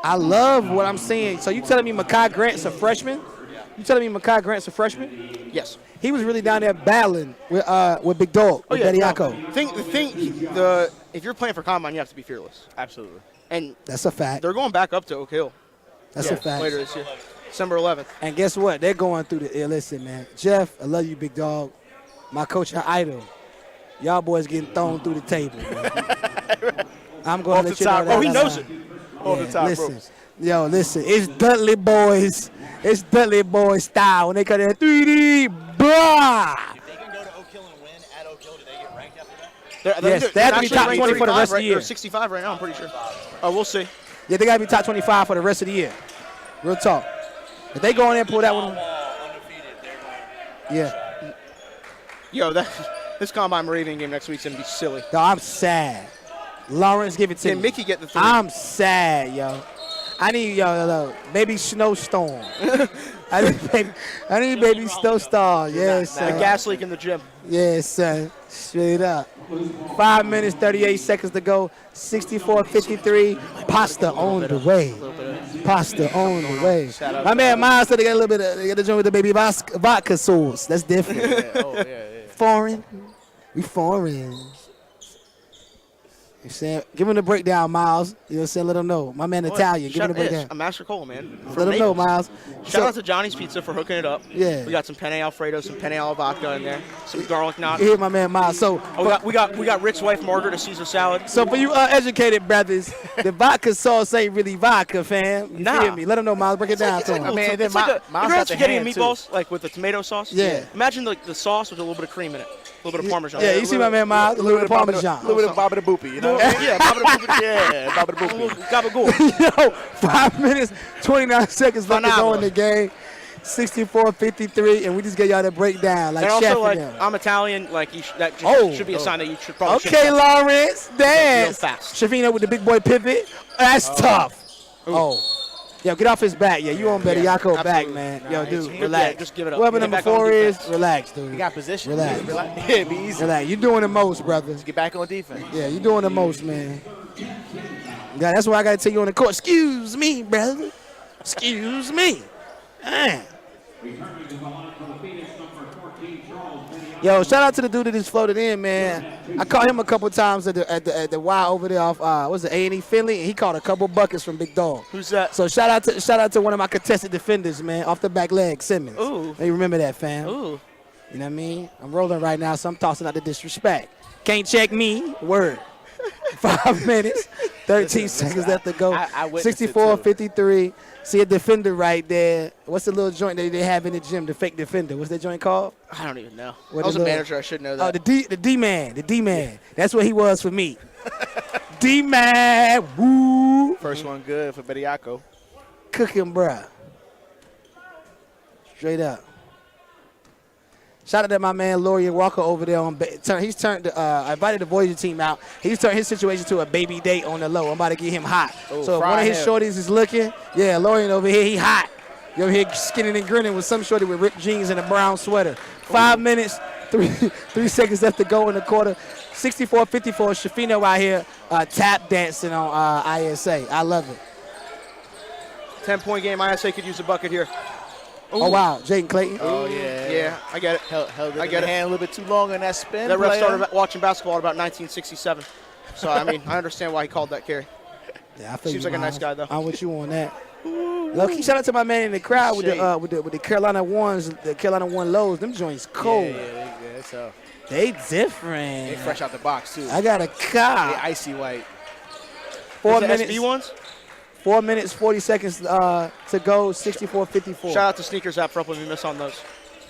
I love what I'm seeing. So, you telling me Mekhi Grant's a freshman? You telling me Mekhi Grant's a freshman? Yes. He was really down there battling with Big Dog, with Bediako. If you're playing for combine, you have to be fearless. Absolutely. And That's a fact. they're going back up to Oak Hill. That's a fact. Later this year. December 11th. And guess what? They're going through the listen, man. Jeff, I love you, Big Dog. My coach and idol. Y'all boys getting thrown through the table, man. I'm going to let you know that. Oh, he knows it. Off the top listen. ropes. Yo, listen. It's Dudley boys. It's Dudley boys style when they cut that 3D. Blah. If they can go to Oak Hill and win at Oak Hill, do they get ranked after that? Yes, they have to be top 20 for the rest of the year. They're 65 right now, I'm pretty sure. Oh, we'll see. Yeah, they got to be top 25 for the rest of the year. Real talk. If they go in there and pull that one. Undefeated, they're going. Yeah. Yo, this combine Moravian game next week's going to be silly. No, I'm sad. Lawrence, give it to Can me. Mickey get the 3? I'm sad, yo. I need baby snowstorm. I need baby snowstorm. Yes, A son. gas leak in the gym. Yes, son. Straight up. 5 minutes, 38 seconds to go. 64-53. Pasta on the way. Pasta on the way. My man Miles said they got a little bit of, they got to join with the baby vodka sauce. That's different. Foreign. We foreign. You saying? Give him the breakdown, Miles. You know what I'm saying? Let him know. My man Italian. Give him the breakdown. I'm Master Cole, man. Let him know, Miles. Shout out to Johnny's Pizza for hooking it up. Yeah. We got some penne Alfredo, some penne alla vodka in there, some garlic knots. Here, my man Miles. So, We got Rick's wife Margaret a Caesar salad. so for you educated brothers, the vodka sauce ain't really vodka, fam. You Nah. feel me? Let him know, Miles. Break it down to him. I mean, then It's like Miles you ever got had the spaghetti and hand, too. meatballs, like with the tomato sauce? Yeah. Imagine the sauce with a little bit of cream in it, a little bit of Parmesan. Yeah, you see my man Miles? A little bit of Parmesan. A little bit of Baba the Boopy, you know? Yeah, Baba the Boopy. Yeah, Baba the Boopy. Gabagool. Yo, 5 minutes, 29 seconds left to go in the game. 64-53, and we just get y'all that breakdown, like And Chef also, like, and them. I'm Italian. Like, that should be a sign that you should probably Okay, Lawrence, dance. Real fast. Shifino with the big boy pivot. That's tough. Oh. Yo, get off his back. Yeah, you on Bediako back, absolutely. man. Nah, Yo, it's- dude, yeah, relax. just give it up. Whoever Get number back on 4 is, defense. relax, dude. He got position. Relax. Yeah, it'd be easy. Relax. You're doing the most, brother. Get back on defense. Yeah, you're doing the most, man. Yeah, that's why I got to take you on the court. Excuse me, brother. Excuse me. Man. Returning to the line for the Phoenix, number Yo, shout out to the dude that just floated in, man. I caught him a couple times at the Y over there off what's it, A&E Finley, and he caught a couple buckets from Big Dog. Who's that? So shout out to one of my contested defenders, man, off the back leg, Simmons. Ooh. Hey, remember that, fam? Ooh. You know what I mean? I'm rolling right now, so I'm tossing out the disrespect. Can't check me. Word. 5 minutes, 13 seconds left to go. I witnessed it, 64-53. See a defender right there. What's the little joint that they have in the gym, the fake defender? What's that joint called? I don't even know. What I was a the- manager. I should know Oh, that. the D-man. The D-man. That's what he was for me. D-man. Woo. First one good for Bediako. Cooking, bruh. Straight up. Shout out to my man Laurier Walker over there on. He's turned. I invited the Voyager team out. He's turned his situation to a baby date on the low. I'm about to get him hot. Oh, So if one of his shorties is looking, yeah, Laurier over here, he hot. You over here skinning and grinning with some shorty with ripped jeans and a brown sweater. 5 minutes, 3 seconds left to go in the quarter. 64-54. Schifino out here tap dancing on ISA. I love it. 10-point game. ISA could use a bucket here. Oh wow, Jaden Clayton. Oh, yeah. Yeah, I get it. Held it I in get the it. hand a little bit too long on that spin. That ref player. started watching basketball in about 1967. So, I mean, I understand why he called that carry. Yeah, I feel Seems you, like a nice Miles. guy, though. I'm with you on that. Low-key, shout out to my man in the crowd with the Carolina ones, the Carolina One lows. Them joints cold. Yeah, so They different. they fresh out the box, too. I got a They car. icy white. 4 The minutes. SB ones? 4 minutes, 40 seconds to go. 64-54. Shout out to Sneakers app for helping me miss on those.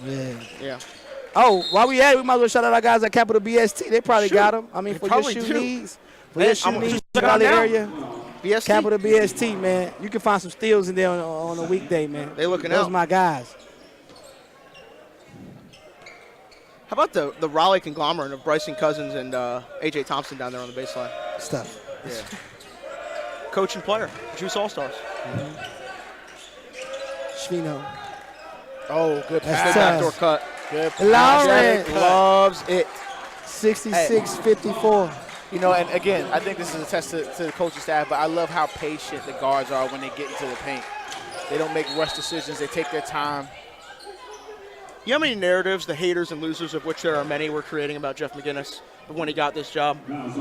Yeah. Yeah. Oh, while we at it, we might as well shout out our guys at Capital BST. They probably Shoot. got them. I mean, They for your probably shoe do. needs. For Man, your shoe I'm needs, just looking Raleigh out now. area. BST? Capital BST, man. You can find some steals in there on a weekday, man. They looking Those out. my guys. How about the Raleigh conglomerate of Bryson Cousins and A.J. Thompson down there on the baseline? Stuff. Yeah. Coach and player. Juice All-Stars. Schifino. Oh, good That's pass. tough. Backdoor cut. Good pass. Lawrence. Loves it. 66-54. You know, and again, I think this is a test to the coaching staff, but I love how patient the guards are when they get into the paint. They don't make rush decisions. They take their time. You know how many narratives, the haters and losers, of which there are many, were creating about Jeff McGinnis when he got this job?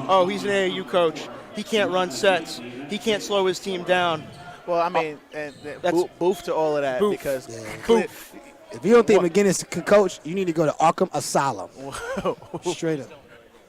Oh, he's an AAU coach. He can't run sets. He can't slow his team down. Well, I mean, and That's- boof to all of that Boof. because Boof. If you don't think McGinnis can coach, you need to go to Arkham Asylum. Straight up.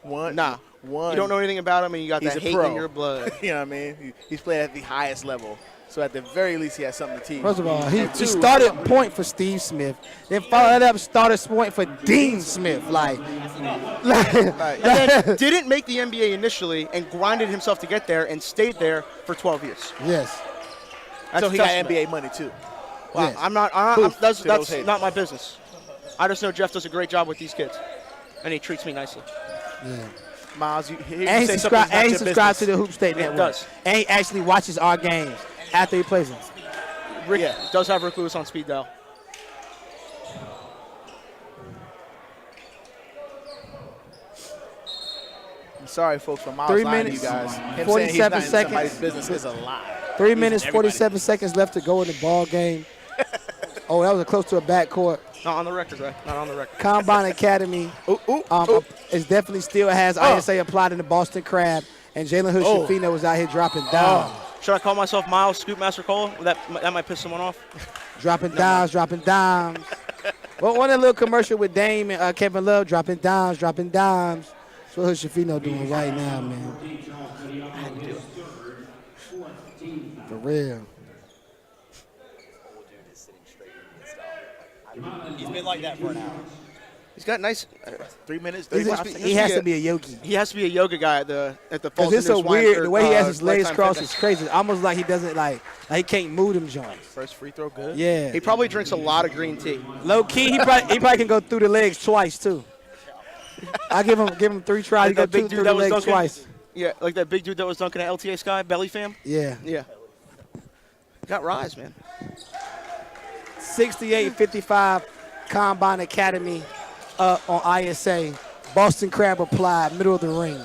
one, Nah. one. You don't know anything about him, and you got He's that a hate pro. in your blood. You know what I mean? He's played at the highest level. So at the very least, he has something to teach. First of all, he And two, started point for Steve Smith. Then followed up, started point for Dean Smith. Like And then didn't make the NBA initially and grinded himself to get there and stayed there for 12 years. yes. That's so a he got testament. NBA money too. Wow, Yes. I'm not. Boof That's to those haters. not my business. I just know Jeff does a great job with these kids, and he treats me nicely. Miles, you hear you And he say subscribes something's not your subscribes to business. the Hoop State Network. does. And he actually watches our games after he plays them. Rick Yeah. does have Rick Lewis on speed dial. I'm sorry, folks, for Miles 3 lying minutes, to you guys. Him saying he's 47 not in seconds. somebody's business is a lie. 3 minutes, everybody. 47 seconds left to go in the ball game. Oh, that was close to a backcourt. Not on the record, right? Not on the record. Combine Academy is definitely still has ISA applied in the Boston Crab, and Jalen Hood-Schifino was out here dropping down. Should I call myself Miles Scoopmaster Cole? That might piss someone off. Dropping dimes. Well, one of the little commercial with Dame and Kevin Love, dropping dimes. That's what Hood-Schifino doing right now, man. For real. He's been like that for an hour. He's got nice. 3 minutes, He 35 has seconds. to be a yogi. He has to be a yoga guy at the Because Fulton it's so News Wine weird. for, The way he has his legs Lifetime crossed Fitness. is crazy. Almost like he doesn't like he can't move them joints. First free throw, good. Yeah. He probably drinks a lot of green tea. Low key, he probably can go through the legs twice too. I give him 3 tries. He Like go that big through dude the that was legs dunking. twice. Yeah, like that big dude that was dunking at LTA Sky, Belly Fam. Yeah. Yeah. Got rise, man. 68-55 Combine Academy on ISA. Boston Crab applied, middle of the ring.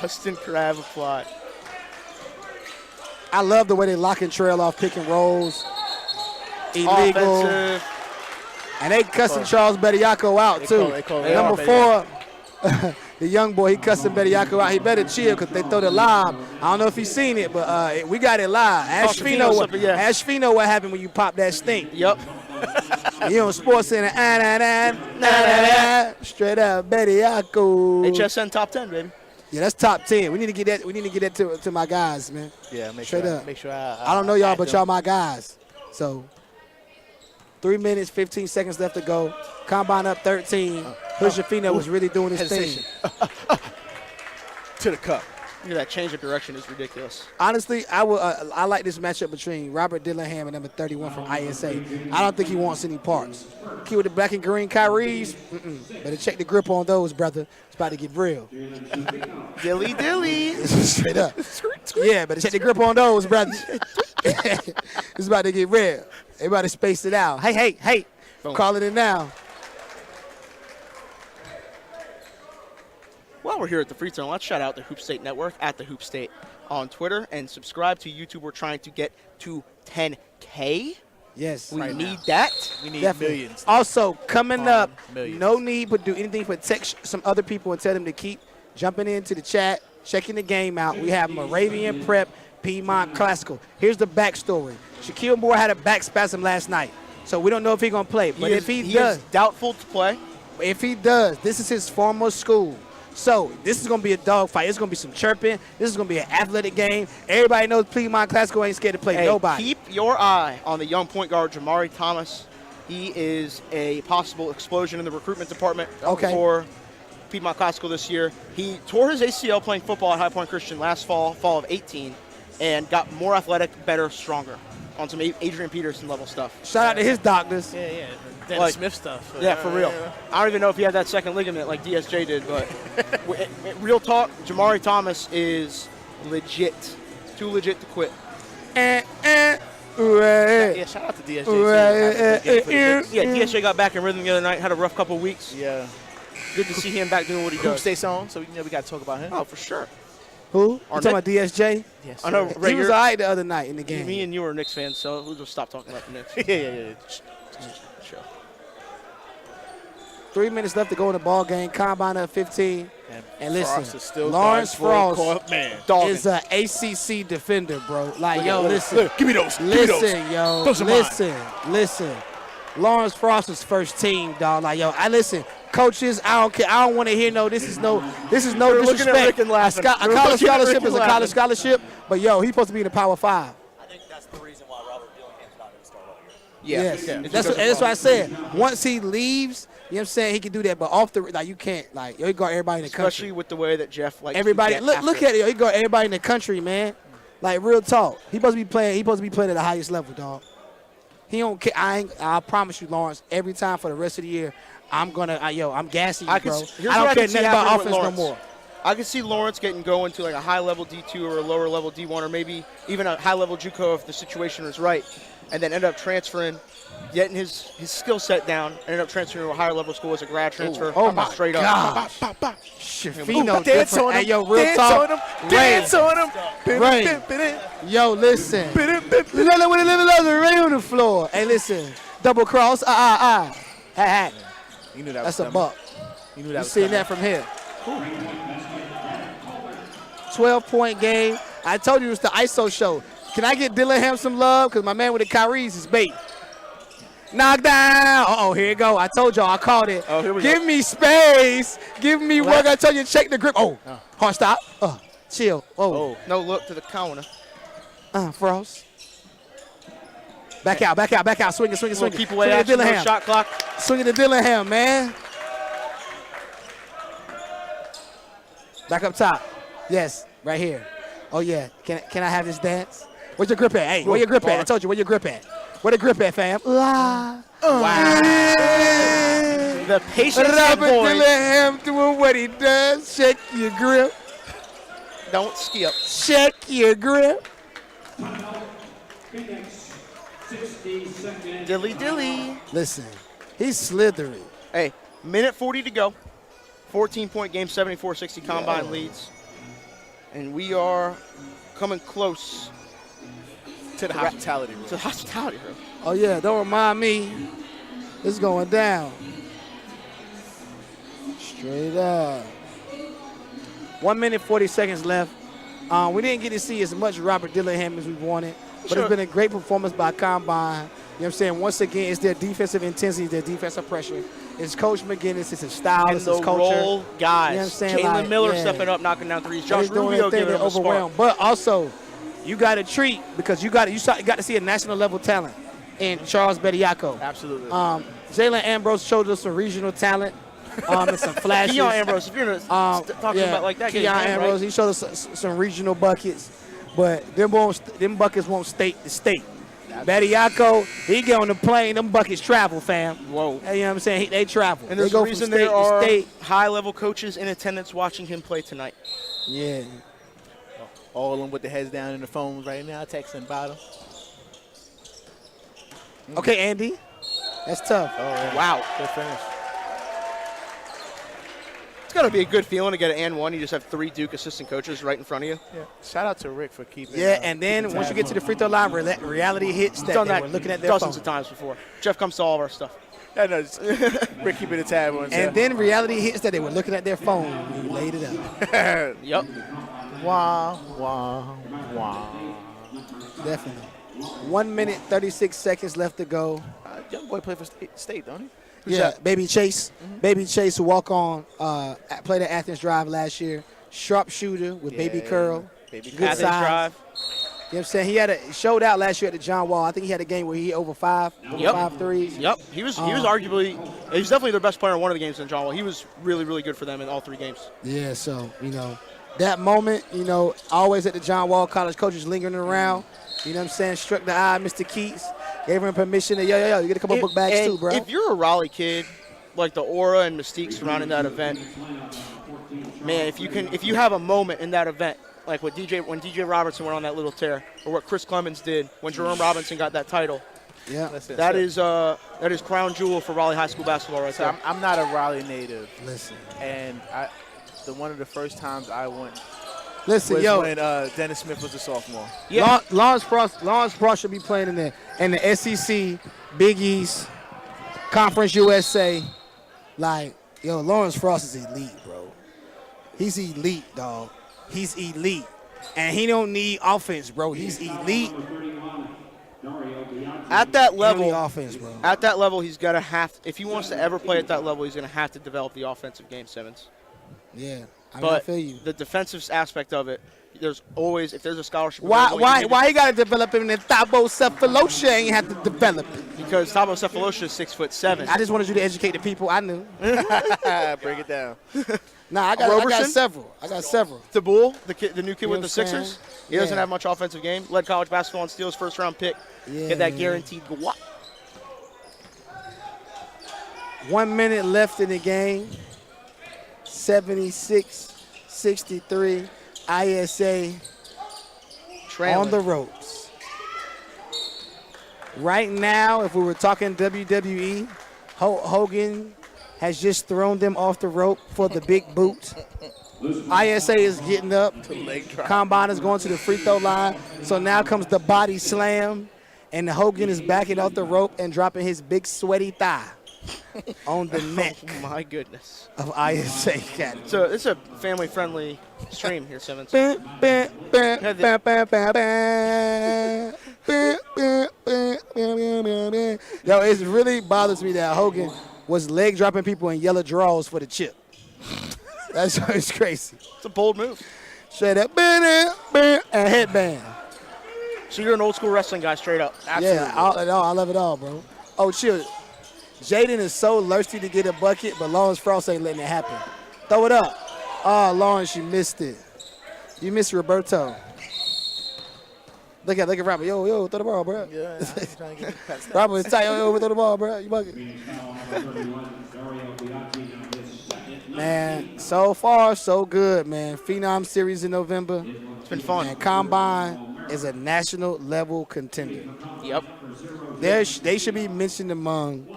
Boston Crab applied. I love the way they lock and trail off pick and rolls. Illegal. Offensive. And they cussing Charles Bediako out, too. Number 4, the young boy, he cussing Bediako out. He better chill because they throw the live. I don't know if he's seen it, but we got it live. Ask Fino what happened when you pop that stink. Yep. You on Sports Center. Straight up Bediako. HSN top 10, baby. Yeah, that's top 10. We need to get that. We need to get that to my guys, man. Yeah, Straight up. Make sure I don't know y'all, but y'all my guys. So 3 minutes, 15 seconds left to go. Combine up 13. Hood-Schifino was really doing his thing. To the cup. Yeah, that change of direction is ridiculous. Honestly, I like this matchup between Robert Dillingham and number 31 from ISA. I don't think he wants any parts. Key with the black and green Kyries. Better check the grip on those, brother. It's about to get real. Dilly. Straight up. Yeah, better check the grip on those, brother. It's about to get real. Everybody space it out. Hey. Calling it now. While we're here at the Free Zone, let's shout out the Hoop State Network at the Hoop State on Twitter and subscribe to YouTube. We're trying to get to 10K. Yes. We need that. We need Definitely. millions. Also, coming up, millions. no need but do anything but text some other people and tell them to keep jumping into the chat, checking the game out. We have Moravian Prep, Piedmont Classical. Here's the backstory. Shaquille Moore had a back spasm last night, so we don't know if he's going to play. But if he does, is doubtful to play. If he does, this is his former school. So this is going to be a dogfight. It's going to be some chirping. This is going to be an athletic game. Everybody knows Piedmont Classical ain't scared to play nobody. Keep your eye on the young point guard, Jacori Thomas. He is a possible explosion in the recruitment department for Piedmont Classical this year. He tore his ACL playing football at High Point Christian last fall of 18, and got more athletic, better, stronger on some Adrian Peterson level stuff. Shout out to his doctors. Yeah. Dennis Smith stuff. Yeah, for real. I don't even know if he had that second ligament like DSJ did, but real talk, Jacori Thomas is legit. Too legit to quit. Yeah, shout out to DSJ. Yeah, DSJ got back in rhythm the other night, had a rough couple weeks. Yeah. Good to see him back doing what he Hoop does. State's on, so we got to talk about him. Oh, for sure. Who? You talking about DSJ? Yes. I know. He was all right the other night in the game. Me and you are Knicks fans, so we'll just stop talking about the Knicks. Yeah. Sure. 3 minutes left to go in the ball game. Combine up 15. And listen, Frost is still Lawrence Frost man. is an ACC defender, bro. Like, yo, listen. Look, give me those. Listen, yo. Those are Listen. Lawrence Frost is first team, dog. Like, yo, listen. Coaches, I don't care. I don't want to hear this is no disrespect. A college scholarship is a college scholarship, but yo, he's supposed to be in the Power 5. I think that's the reason why Robert Dillingham's not going to start all Yeah. year. That's what I said. Once he leaves, you know what I'm saying, he can do that, but off the you can't. Like, yo, he got everybody in the country. Especially with the way that Jeff likes everybody. to get Look at it, yo. He got everybody in the country, man. Like, real talk. He supposed to be playing at the highest level, dog. He don't care. I promise you, Lawrence. Every time for the rest of the year, I'm gassing you, bro. I don't care nothing about offense no more. I can see Lawrence getting going to like a high-level D2 or a lower-level D1 or maybe even a high-level JUCO if the situation is right, and then end up transferring, getting his skill set down, and end up transferring to a higher-level school as a grad transfer. Oh, my straight God. up. Schifino different. Hey, yo, real talk. Dance on him. Ray. Yo, listen. Ray on the floor. Hey, listen. Double cross. Hey. You knew that That's was a buck. You knew that You was seen coming. that from here. 12-point game. I told you it's the ISO show. Can I get Dillingham some love? Because my man with the Kyries is bait. Knockdown. Uh-oh, here you go. I told y'all. I called it. Oh, here we Give go. me space. Give me work. I told you, check the grip. Hard stop. Chill. No look to the counter. Frost. Back out. Swing it. Keep away action, no Dillingham. shot clock. Swing it to Dillingham, man. Back up top. Yes, right here. Oh, yeah. Can I have this dance? Where's your grip at? Hey, where your grip at? I told you, where your grip at? Where the grip at, fam? Wow. The patience Robert boy. Dillingham doing what he does. Check your grip. Don't skip. Check your grip. Dilly. Listen, he's slithery. Hey, minute 40 to go. 14-point game, 74-60 combine leads. And we are coming close to the hospitality room. to the hospitality room. Oh, yeah, don't remind me. It's going down. Straight up. 1 minute, 40 seconds left. We didn't get to see as much Robert Dillingham as we wanted, but it's been a great performance by Combine. You know what I'm saying? Once again, it's their defensive intensity, their defensive pressure. It's Coach McGinnis, it's his style, And it's his the culture. role guys. You know what I'm saying? Jalen Like, Miller yeah. stepping up, knocking down threes. Josh He's doing Rubio their thing, giving they're him a spark. overwhelmed. But also, you got to treat because you got to see a national level talent in Charles Bediako. Absolutely. Jalen Ambrose showed us some regional talent and some flashes. Keon Ambrose, if you're going to talk about like that, Keon get his name Ambrose, right. he showed us some regional buckets, but them buckets won't state the state. Bediako, he get on the plane, them buckets travel, fam. Whoa. You know what I'm saying? They travel. And they there's go a reason from state there are to state. high-level coaches in attendance watching him play tonight. Yeah. All of them with their heads down in the phones right now, texting about him. Okay, Andy. That's tough. Oh, yeah. Wow. Good finish. It's got to be a good feeling to get an and one. You just have 3 Duke assistant coaches right in front of you. Yeah. Shout out to Rick for keeping. Yeah, and then once you get to the free throw line, reality hits that Done they that were looking at their dozens phone. of times before. Jeff comes to all of our stuff. Yeah, no, Rick keeping the tab on. And then reality hits that they were looking at their phone when you laid it up. Yep. Wah, wah, wah. Definitely. 1 minute, 36 seconds left to go. Young boy played for state, don't he? Yeah, Baby Chase. Baby Chase, who walk on, played at Athens Drive last year. Sharpshooter with Baby Curl. Baby Good Curl. Athens size. Drive. You know what I'm saying? He showed out last year at the John Wall. I think he had a game where he hit over 5 threes. Yep. He was arguably – he was definitely their best player in one of the games in John Wall. He was really, really good for them in all 3 games. Yeah, so, that moment, always at the John Wall College coaches lingering around. You know what I'm saying? Struck the eye, Mr. Keats. Gave him permission to, yo, you get a couple book bags And too, bro. if you're a Raleigh kid, like the aura and mystique surrounding that event, man, if you have a moment in that event, like when DJ Robertson went on that little tear, or what Chris Clemens did when Jerome Robinson got that title, yeah, that is crown jewel for Raleigh High School basketball right there. I'm not a Raleigh native. Listen. And one of the first times I went Listen, was yo. when Dennis Smith was a sophomore. Yeah. Lawrence Frost should be playing in the SEC, Big East, Conference USA. Like, yo, Lawrence Frost is elite, bro. He's elite, dog. He's elite. And he don't need offense, bro. He's elite. At that He don't level, need offense, bro. At that level, he's got to have – if he wants to ever play at that level, he's going to have to develop the offensive game, Simmons. Yeah, I But feel you. the defensive aspect of it, there's always – if there's a scholarship – Why he got to develop him and then Thabo Cephalosha ain't have to develop it? Because Thabo Cephalosha is 6'7". I just wanted you to educate the people. I knew. Break it down. Nah, I got Roberson? several. The Bull, the new kid with know the what I'm saying? Sixers, he doesn't Yeah. have much offensive game. Led college basketball and steals first-round pick. Yeah, Get that man. guaranteed guap. 1 minute left in the game. 76-63. ISA Trailing. on the ropes. Right now, if we were talking WWE, Hogan has just thrown them off the rope for the big boot. ISA is getting up. Combine is going to the free throw line. So now comes the body slam. And Hogan is backing off the rope and dropping his big sweaty thigh on the neck Oh, my goodness. of ISA Academy. So it's a family-friendly stream here, Simmons. Yo, it really bothers me that Hogan was leg dropping people in yellow draws for the chip. That's it's crazy. It's a bold move. Straight up, and headband. So you're an old-school wrestling guy straight up. Yeah, I love it all, bro. Oh, chill. Jaden is so thirsty to get a bucket, but Lawrence Frost ain't letting it happen. Throw it up. Oh, Lawrence, you missed it. You missed Roberto. Look at Robert. Yo, throw the ball, bro. Yeah, I'm trying to get past that. Robert, it's tight. Yo, throw the ball, bro. You bucket. Man, so far, so good, man. Phenom Series in November. It's been fun. And Combine is a national level contender. Yep. They should be mentioned among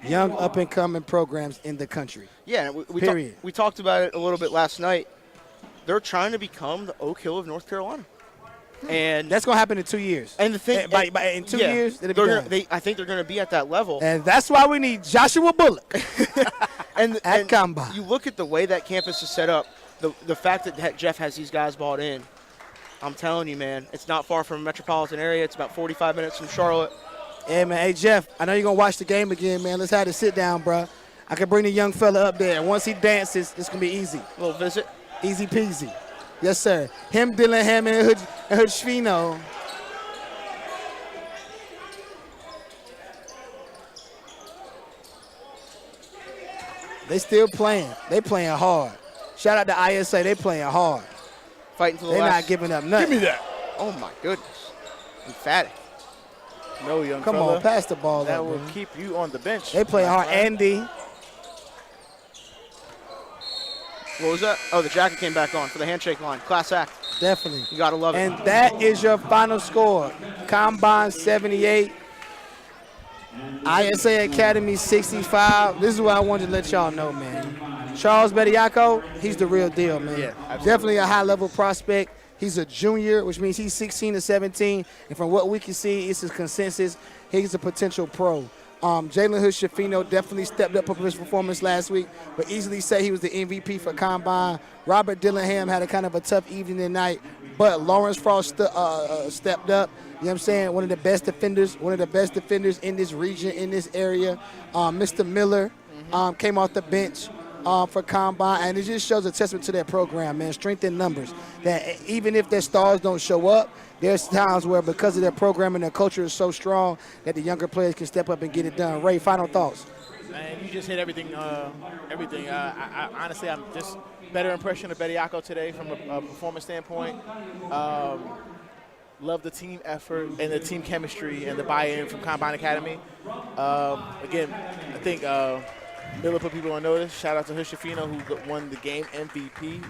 young up-and-coming programs in the country. Yeah, Period. we talked about it a little bit last night. They're trying to become the Oak Hill of North Carolina. And That's gonna happen in 2 years. And the thing, in 2 years, it'll be done. I think they're going to be at that level. And that's why we need Joshua Bullock and Combine. You look at the way that campus is set up, the fact that Jeff has these guys bought in. I'm telling you, man, it's not far from a metropolitan area. It's about 45 minutes from Charlotte. Hey, man. Hey, Jeff, I know you're going to watch the game again, man. Let's have a sit down, bro. I can bring the young fella up there. Once he dances, it's going to be easy. A little visit. Easy peasy. Yes, sir. Him, Dillingham, and Hood-Schifino. They still playing. They playing hard. Shout out to ISA. They playing hard. Fighting to the They're last. not giving up nothing. Give me that. Oh, my goodness. Emphatic. No, young Come fella. on, pass the ball. That up, will man. keep you on the bench. They play hard. Andy. What was that? Oh, the jacket came back on for the handshake line. Class act. Definitely. You got to love it. And that is your final score. Combine 78. ISA Academy 65. This is what I wanted to let y'all know, man. Charles Bediako, he's the real deal, man. Yeah, absolutely. Definitely a high-level prospect. He's a junior, which means he's 16 to 17. And from what we can see, it's a consensus. He's a potential pro. Jalen Hood-Schifino definitely stepped up his performance last week, but easily say he was the MVP for Combine. Robert Dillingham had a kind of a tough evening tonight, but Lawrence Frost stepped up. You know what I'm saying? One of the best defenders in this region, in this area. Mr. Miller came off the bench for Combine, and it just shows a testament to their program, man. Strength in numbers. That even if their stars don't show up, there's times where because of their program and their culture is so strong that the younger players can step up and get it done. Ray, final thoughts? Man, you just hit everything. I honestly, I'm just better impression of Bediako today from a performance standpoint. Love the team effort and the team chemistry and the buy-in from Combine Academy. Again, I think Miller put people on notice. Shout out to Hood-Schifino, who won the game MVP.